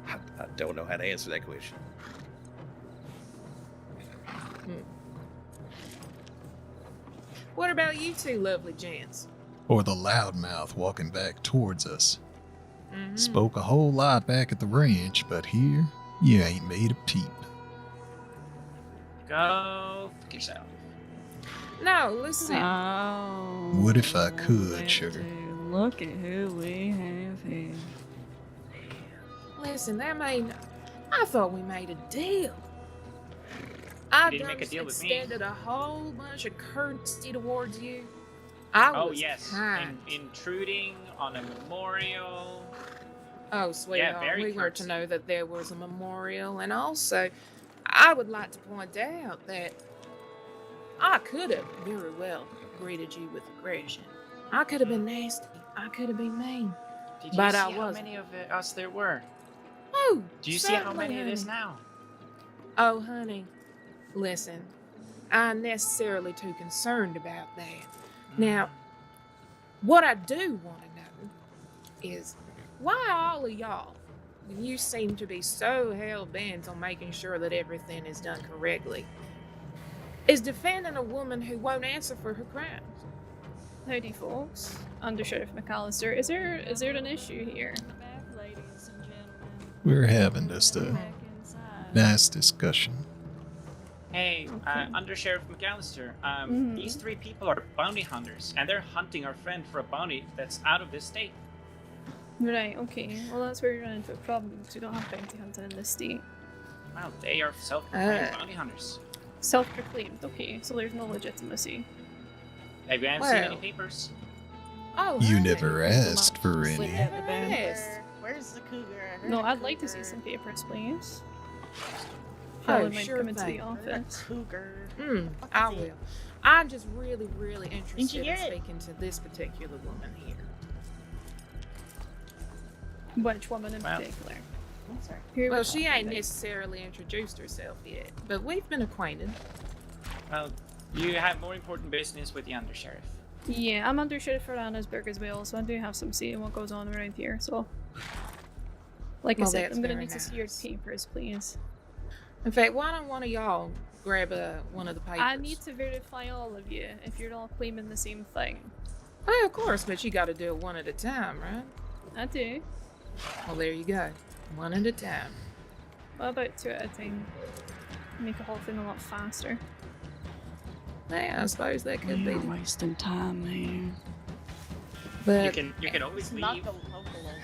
I don't know how to answer that question. What about you two lovely gents? Or the loudmouth walking back towards us. Mm-hmm. Spoke a whole lot back at the ranch, but here, you ain't made a peep. Go fuck yourself. No, listen. Oh. What if I could, let's sugar? do. Look at who we have here. Listen, I thought we made a deal. I didn't make a deal with me. extended a whole bunch of courtesy towards you. I Oh was yes, kind. intruding on a memorial. Oh, sweetheart, very we were to courtesy. know that there was a memorial, and also, I would like to point out that I could have very well greeted you with aggression. I could have been nasty. I could have been mean. Did you But see I how wasn't. many of us there were? Oh, Do you see how certainly, many it is honey. now? Oh, honey, listen, I'm necessarily too concerned about that. Now, what I do want to know is why all of y'all, you seem to be so hell-bent on making sure that everything is done correctly, is defending a woman who won't answer for her crimes. Howdy, folks. Under Sheriff McAllister. Is there an issue here? Back, ladies and gentlemen. We're having just a Back inside. nice discussion. Hey, Okay. Under Sheriff McAllister, Mhm. these three people are bounty hunters, and they're hunting our friend for a bounty that's out of this state. Right, okay. Well, that's where you're running into a problem because we don't have bounty hunting in this state. Wow, they are self-proclaimed Uh. bounty hunters. Self-proclaimed, okay, so there's no legitimacy. Have you seen any Well. papers? Oh, You honey. never asked for Slip any. out the back. Yes. Where's the cougar? I heard No, a I'd like to see cougar. some papers, please. Oh, Helen might sure come into thing. the I heard a office. cougar. I What is will. it? I'm just really, really interested in hear it? speaking to this particular woman here. Which woman in Well. particular? I'm sorry. Who Well, was she talking ain't about? necessarily introduced herself yet, but we've been acquainted. Well, you have more important business with the undersheriff. Yeah, I'm under Sheriff Annesburg as well, so I do have some say in what goes on around here, so... Like I Well, said, that's I'm gonna very need to see your nice. papers, please. In fact, why don't one of y'all grab one of the papers? I need to verify all of you if you're all claiming the same thing. Well, of course, but you got to do it one at a time, right? I do. Well, there you go. One at a time. What about two at a time? Make the whole thing a lot faster. Yeah, I suppose that could be. You're wasting time, man. You But can always Not leave. the local over.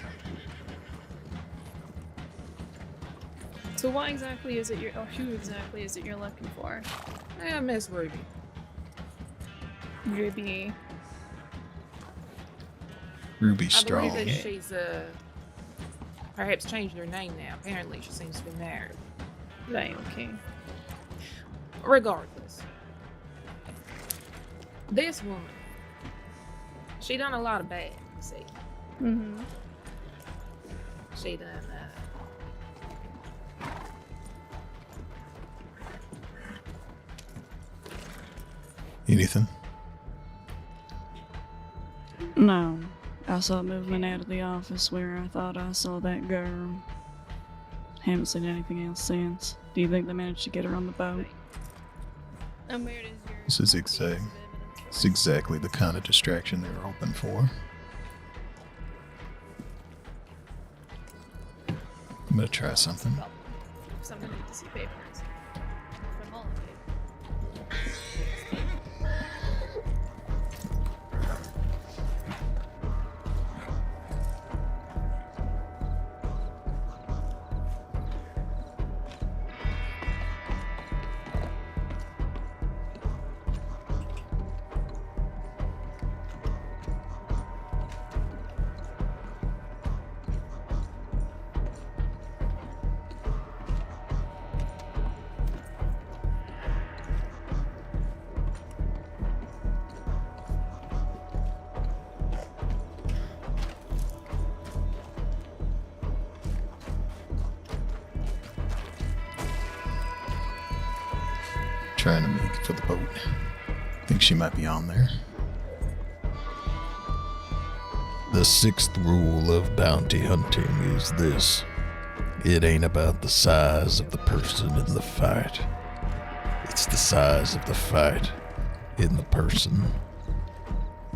So what exactly is it you're, or who exactly is it you're looking for? Miss Ruby. Ruby. Ruby I Strong. believe that she's perhaps changed her name now. Apparently, she seems to be married. Right, okay. Regardless, this woman, she done a lot of bad, you see. Mm-hmm. She done, Anything? No. I saw movement out of the office where I thought I saw that girl. Haven't seen anything else since. Do you think they managed to get her on the boat? And where is your... This is it's exactly the kind of distraction they were hoping for. I'm gonna try something. Because I'm gonna need to see papers. From all of it. Trying to make it for the boat. Think she might be on there. The 6th rule of bounty hunting is this. It ain't about the size of the person in the fight. It's the size of the fight in the person.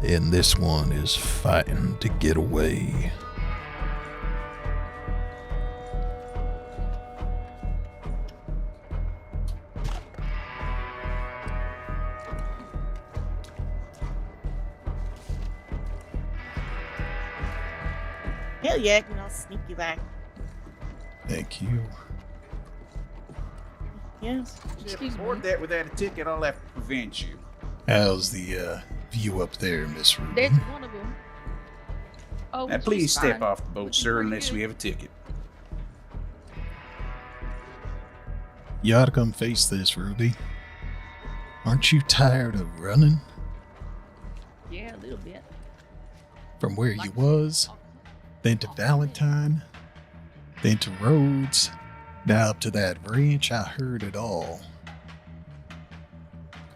And this one is fighting to get away. Hell yeah, you know, sneaky like. Thank you. Yes. Excuse me. Report that without a ticket, I'll have to prevent you. How's the view up there, Miss Ruby? That's one of them. Oh, Now, she's please step fine. off the boat, sir, unless we have a ticket. You ought to come face this, Ruby. Aren't you tired of running Yeah, a little bit. from where you was, then to Valentine, then to Rhodes, now up to that ranch? I heard it all.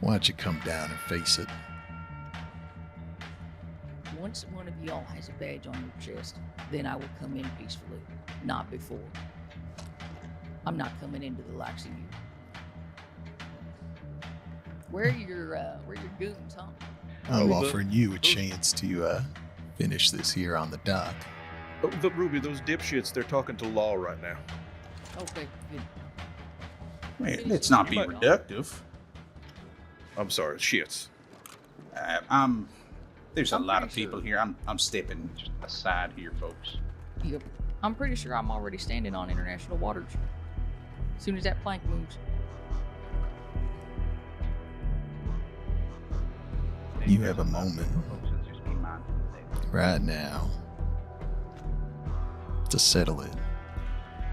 Why don't you come down and face it? Once one of y'all has a badge on your chest, then I will come in peacefully, not before. I'm not coming into the likes of you. Where are your goons, huh? I'm offering you a chance to finish this here on the dock. But Ruby, those dipshits, they're talking to law right now. Okay, good. Wait, let's not be reductive. I'm sorry, shits. There's a I'm lot of pretty people sure. here. I'm stepping aside here, folks. Yep. I'm pretty sure I'm already standing on international waters. As soon as that plank moves. You have a moment right now to settle it.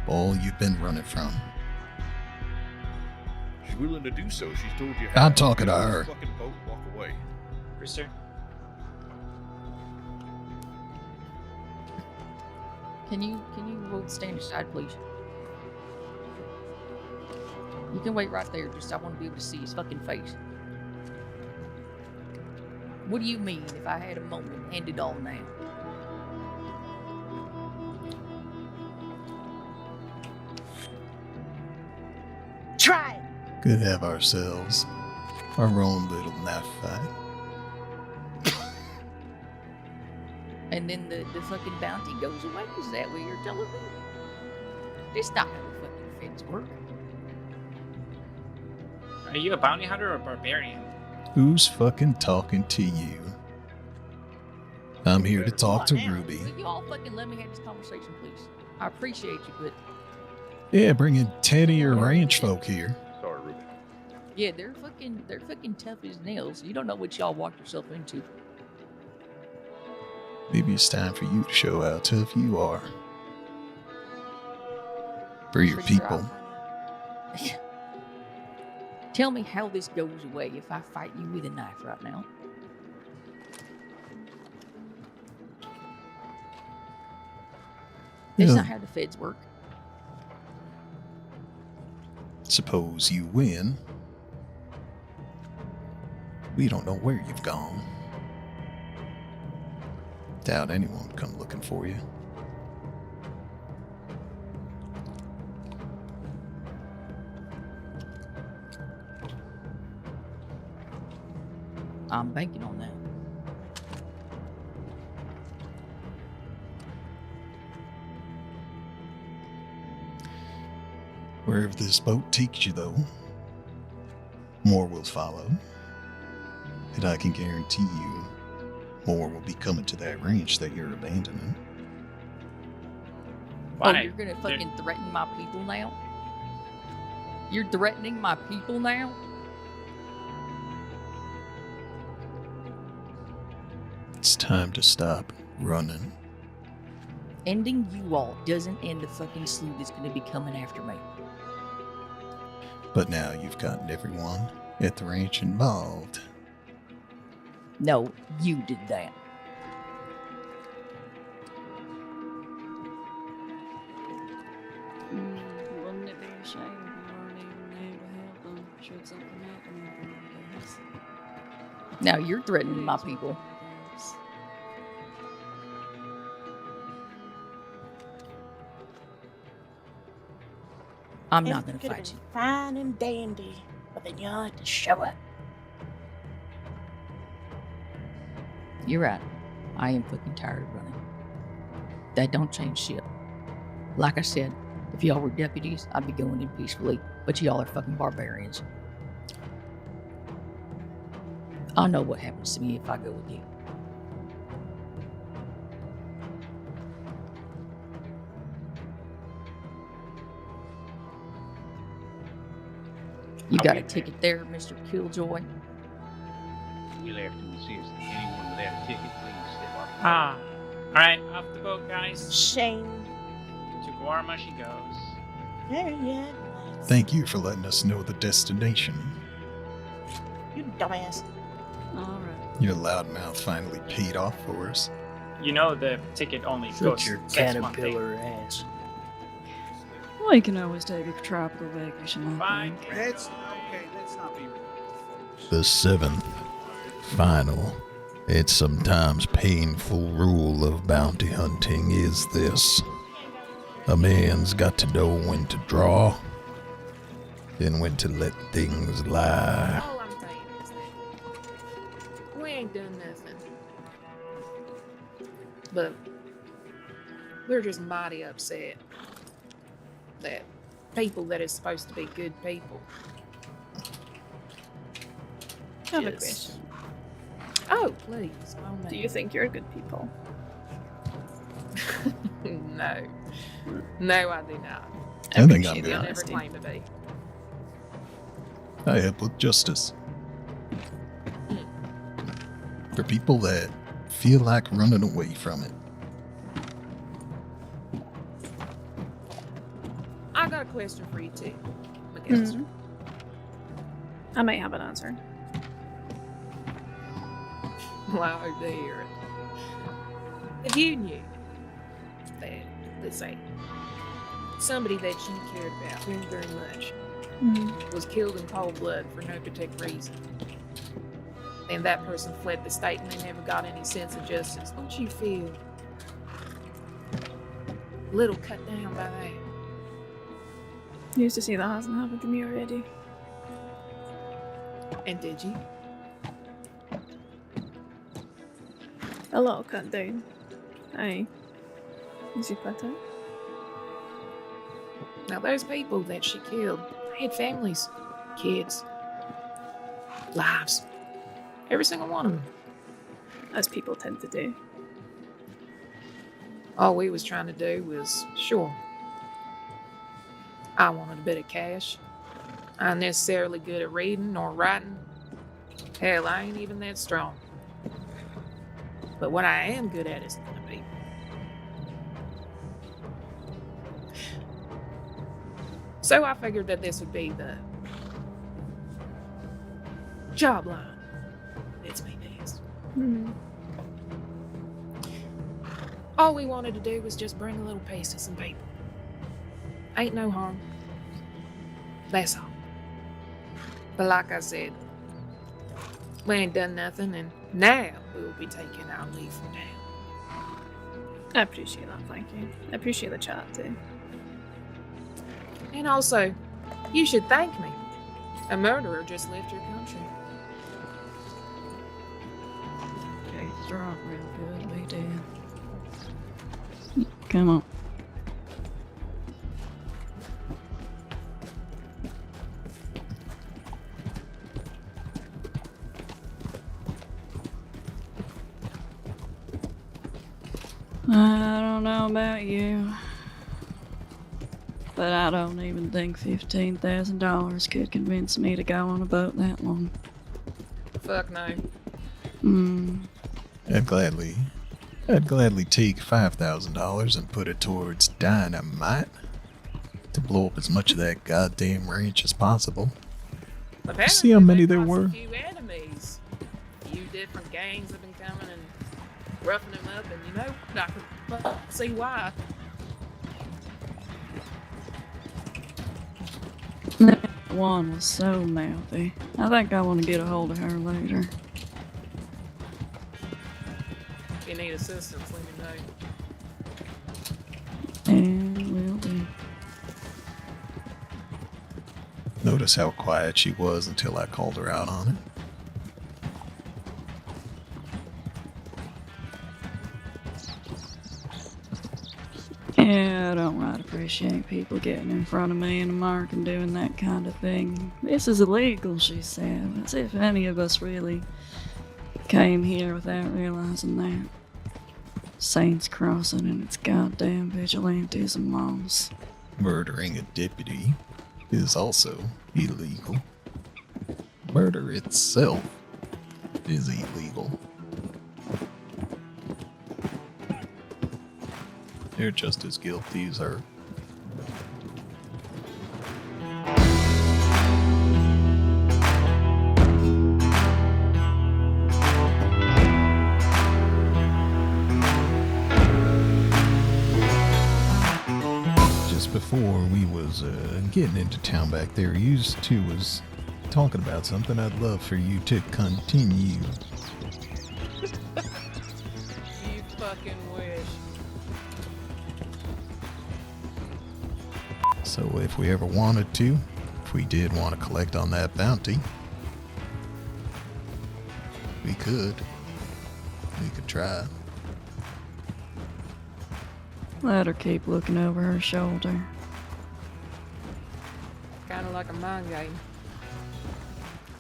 All you've been running from. She's willing to do so. She's told you. I'm talking to her. Fucking boat, walk away. Rooster. Can you both stand aside, please? You can wait right there. Just I want to be able to see his fucking face. What do you mean if I had a moment? End it all now. Try it. Could have ourselves our own little knife fight. And then the fucking bounty goes away? Is that what you're telling me? That's not how the fucking things work. Are you a bounty hunter or a barbarian? Who's fucking talking to you? I'm here to talk to Ruby. Will you all fucking let me have this conversation, please? I appreciate you, but Yeah, bringing 10 of your ranch folk here. Sorry, Ruby. Yeah, they're fucking tough as nails. You don't know what y'all walked yourself into. Maybe it's time for you to show how tough you are. For your Pretty sure people. Tell me how this goes away if I fight you with a knife right now. That's Yeah. not how the feds work. Suppose you win. We don't know where you've gone. Doubt anyone would come looking for you. I'm banking on that. Wherever this boat takes you, though, more will follow. And I can guarantee you, more will be coming to that ranch that you're abandoning. Oh, you're gonna fucking threaten my people now? You're threatening my people now? It's time to stop running. Ending you all doesn't end the fucking slew that's gonna be coming after me. But now you've gotten everyone at the ranch involved. No, you did that. Wouldn't it be a shame if you weren't even there to help them should something happen to them, I guess? Now you're threatening my people. I'm not gonna fight you. Fine and dandy, but then you'll have to show it. You're right. I am fucking tired of running. That don't change shit. Like I said, if y'all were deputies, I'd be going in peacefully, but y'all are fucking barbarians. I know what happens to me if I go with you. You got a ticket there, Mr. Killjoy? We'll have to insist that anyone without a ticket, please step off. Ah. Alright, off the boat, guys. Shame. To Guarma she goes. There, yeah. Thank you for letting us know the destination. You dumbass. Alright. Your loudmouth finally paid off for us. You know the ticket only Shut goes your gets one thing. caterpillar ass. We can always take a tropical vacation. Fine. Let's not be ridiculous. The seventh, final, and sometimes painful rule of bounty hunting is this. A man's got to know when to draw and when to let things lie. All I'm saying is that we ain't done nothing. But we're just mighty upset that people that is supposed to be good people. I have a just- question. Oh, please. Oh, Do you think you're good people? No. No, I do not. I think I'm appreciate the good. I'll never honesty. claim to be. I help with justice. For people that feel like running away from it. I got a question for you too, McAllister. Mhm. I might have an answer. Oh dear. If you knew that, let's say, somebody that you cared about very, very much was killed in cold blood for no particular reason, and that person fled the state and they never got any sense of justice, don't you feel a little cut down by that? Used to see that hasn't happened to me already. And did you? A little cut down. Aye. Is it better? Now, those people that she killed had families, kids, lives. Every single one of them. As people tend to do. All we was trying to do was, sure, I wanted a bit of cash. I ain't necessarily good at reading or writing. Hell, I ain't even that strong. But what I am good at is gonna be. So I figured that this would be the job line. It's me best. All we wanted to do was just bring a little peace to some people. Ain't no harm. That's all. But like I said, we ain't done nothing, and now we will be taking our leave from town. I appreciate that, thank you. I appreciate the chat too. And also, you should thank me. A murderer just left your country. Okay, drop real good, we did. Come on. I don't know about you, but I don't even think $15,000 could convince me to go on a boat that long. Fuck no. I'd gladly take $5,000 and put it towards dynamite to blow up as much of that goddamn ranch as possible. Apparently See how many there they've got were? A few enemies. A few different gangs have been coming and roughing them up, and you know, I can see why. That one was so mouthy. I think I want to get a hold of her later. If you need assistance, let me know. And will do. Notice how quiet she was until I called her out on it. Yeah, I don't right appreciate people getting in front of me and Mark and doing that kind of thing. This is illegal, she said, as if any of us really came here without realizing that. Saints Crossing and its goddamn vigilantism laws. Murdering a deputy is also illegal. Murder itself is illegal. You're just as guilty as her. Just before we was getting into town back there, you two was talking about something I'd love for you to continue. You fucking wish. So if we ever wanted to, if we did want to collect on that bounty, we could. We could try. Let her keep looking over her shoulder. Kinda like a mind game.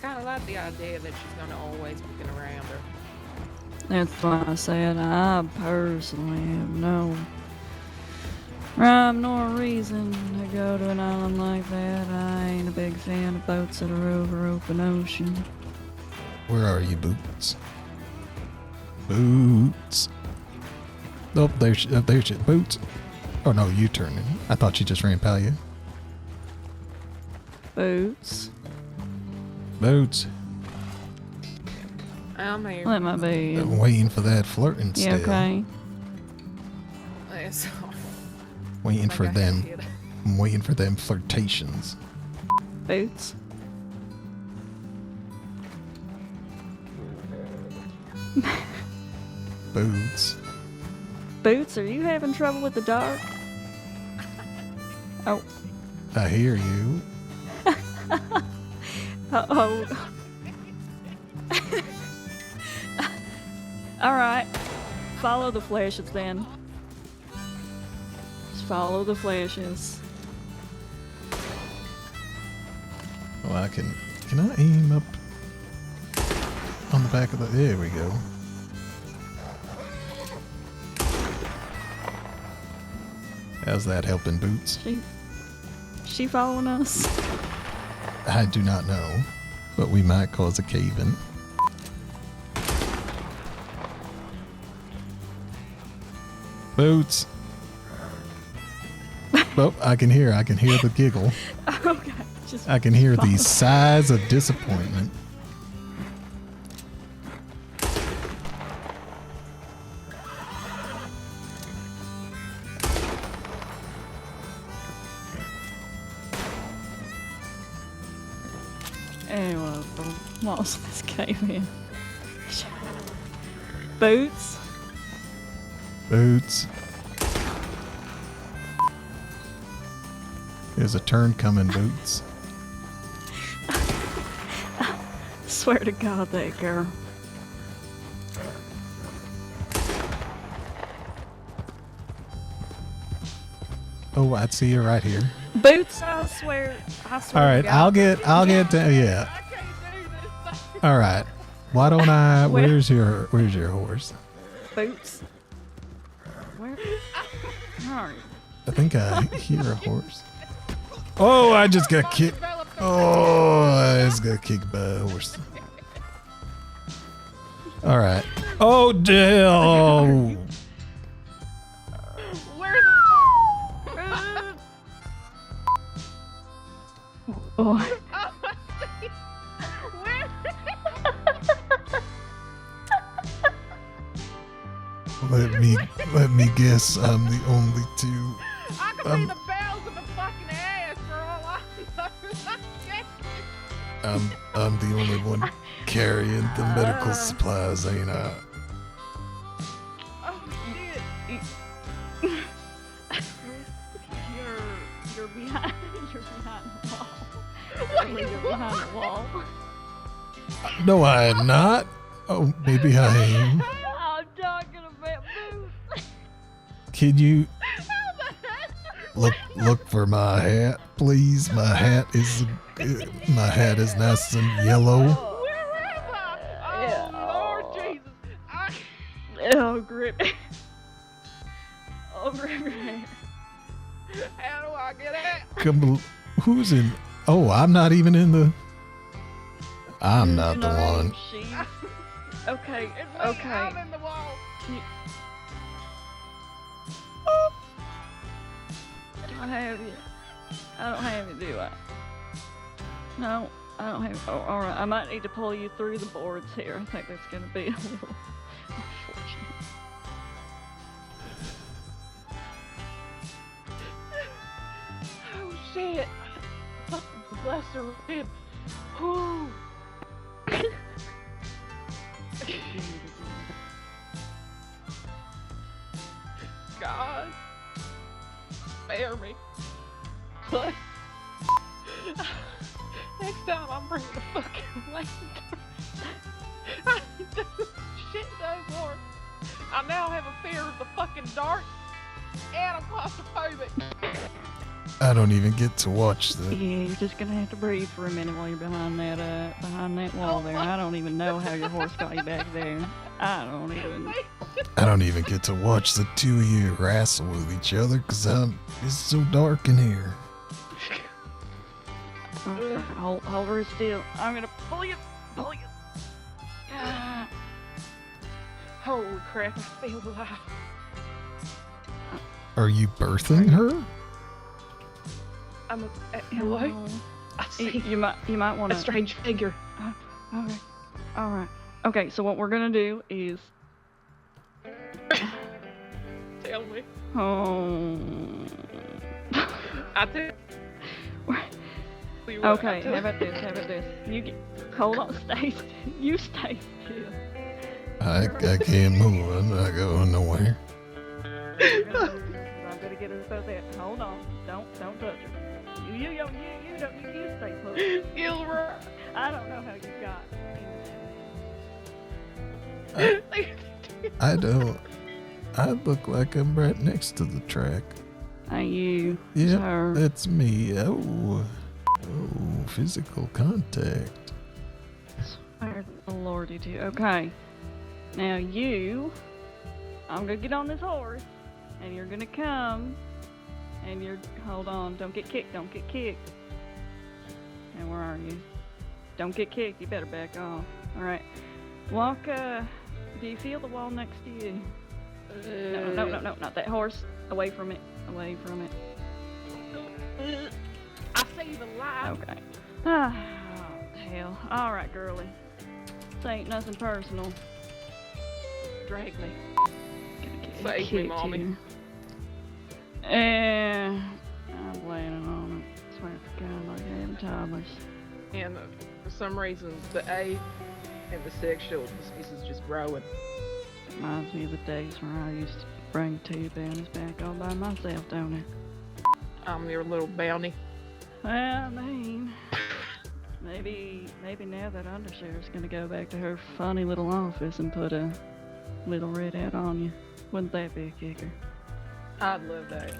Kinda like the idea that she's gonna always be looking around her. That's why I said I personally have no rhyme nor reason to go to an island like that. I ain't a big fan of boats that are over open ocean. Where are you, Boots? Boots. Oh, there's your Boots. Oh no, you turning. I thought you just ran by you. Boots. Boots. I'm here. Let my be. I'm waiting for that flirting Yeah, still. okay. Yes. Waiting for Like I them. had. I'm waiting for them flirtations. Boots. Boots. Boots, are you having trouble with the dark? Oh. I hear you. Uh-oh. Alright. Follow the flashes then. Just follow the flashes. Well, I can I aim up on the back of the, there we go. How's that helping, Boots? she following us? I do not know, but we might cause a cave-in. Boots. Oh, I can hear the giggle. Okay, just I can hear follow. the sighs of disappointment. Anyway, what was this cave in? Boots? Boots. There's a turn coming, Boots. Swear to God, that girl. Oh, I'd see you right here. Boots, I swear. All right, to God. I'll get down. Yeah. All right. Why don't I? Where's your horse? Boots. Where? Alright. I think I hear a horse. Oh, I just got kicked. Oh, I just got kicked by a horse. All right. Oh, Jill. Oh. Let me guess. I'm the only two. I could be the bells of the fucking ass for all I know. I'm the only one carrying the medical supplies, ain't I? Oh shit. You're behind the wall. You're behind the wall. No, I am not. Oh, maybe I am. I'm talking about Boots. Can you look for my hat, please? My hat is nice and yellow. Oh Lord Jesus. Oh, grip. Oh, grip your hand. How do I get out? Come, who's in? Oh, I'm not even in the. I'm not the one. Okay, It's me. okay. I'm in the wall. I don't have you. I don't have you, do I? No, I don't have. Oh, all right. I might need to pull you through the boards here. I think that's gonna be a little unfortunate. Oh shit. Bless her rib. Whew. God. Spare me. Please. Next time I'm bringing the fucking lantern. I do shit no more. I now have a fear of the fucking dark and I'm claustrophobic. I don't even get to watch the. Yeah, you're just gonna have to breathe for a minute while you're behind that wall there. I don't even know how your horse got you back there. I don't even get to watch the two of you wrestle with each other because it's so dark in here. Hold her still. I'm gonna pull you. Holy crap, I feel alive. Are you birthing her? I'm hello? I see You might want a strange figure. Okay. All right. Okay. So what we're gonna do is. Tell me. Oh. I think. Okay. How about this? You hold on. You stay still. I can't move. I'm not going nowhere. I'm gonna get her both there. Hold on. Don't touch her. You stay put. Gilroy. I don't know how you got. I don't. I look like I'm right next to the track. Are you? Yep, Sir? that's me. Oh, physical contact. Swear to the Lord you do. Okay. Now I'm gonna get on this horse, and you're gonna come, And you're, hold on, don't get kicked, don't get kicked. And where are you? Don't get kicked, you better back off. Alright. Walk, do you feel the wall next to you? No, not that horse. Away from it, away from it. I see the light. Okay. Oh, hell. Alright, girlie. This ain't nothing personal. Drag me. Gonna Save me, Mommy. And I'm planning on it. Swear to God, like having toddlers. And for some reason, the A and the sexual is just growing. Reminds me of the days where I used to bring two bounties back all by myself, don't it? I'm your little bounty. Well, I mean, maybe now that undersheriff's gonna go back to her funny little office and put a little red hat on you. Wouldn't that be a kicker? I'd love that.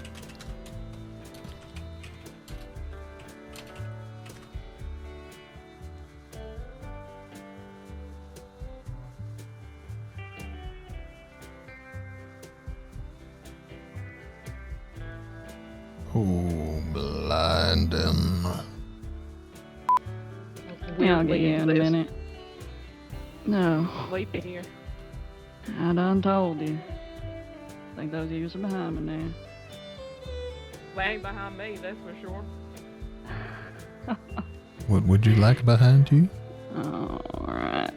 Oh, blinding. Yeah, I'll get you in a minute. No. Sleep in here. I done told you. I think those years are behind me now. They ain't behind me, that's for sure. What would you like behind you? Alright.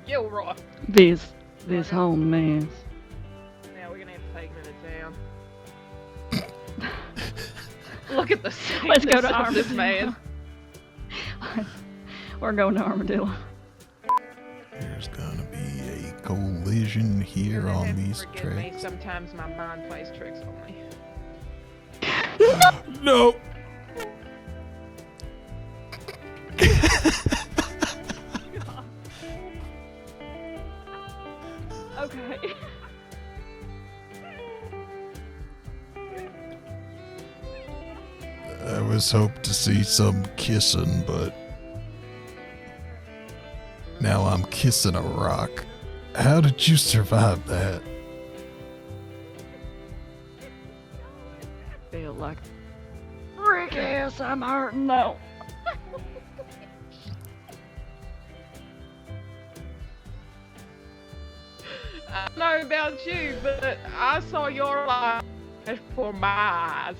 Gilroy. This whole mess. Now we're gonna have to take a minute down. Look at the Let's go to of this Armadillo. man. We're going to Armadillo. There's gonna be a collision here on these Forgive me, tracks. sometimes my mind plays tricks on me. No! Okay. I was hoping to see some kissing, but now I'm kissing a rock. How did you survive that? Feel like frick ass, I'm hurting though. I don't know about you, but I saw your life before my eyes.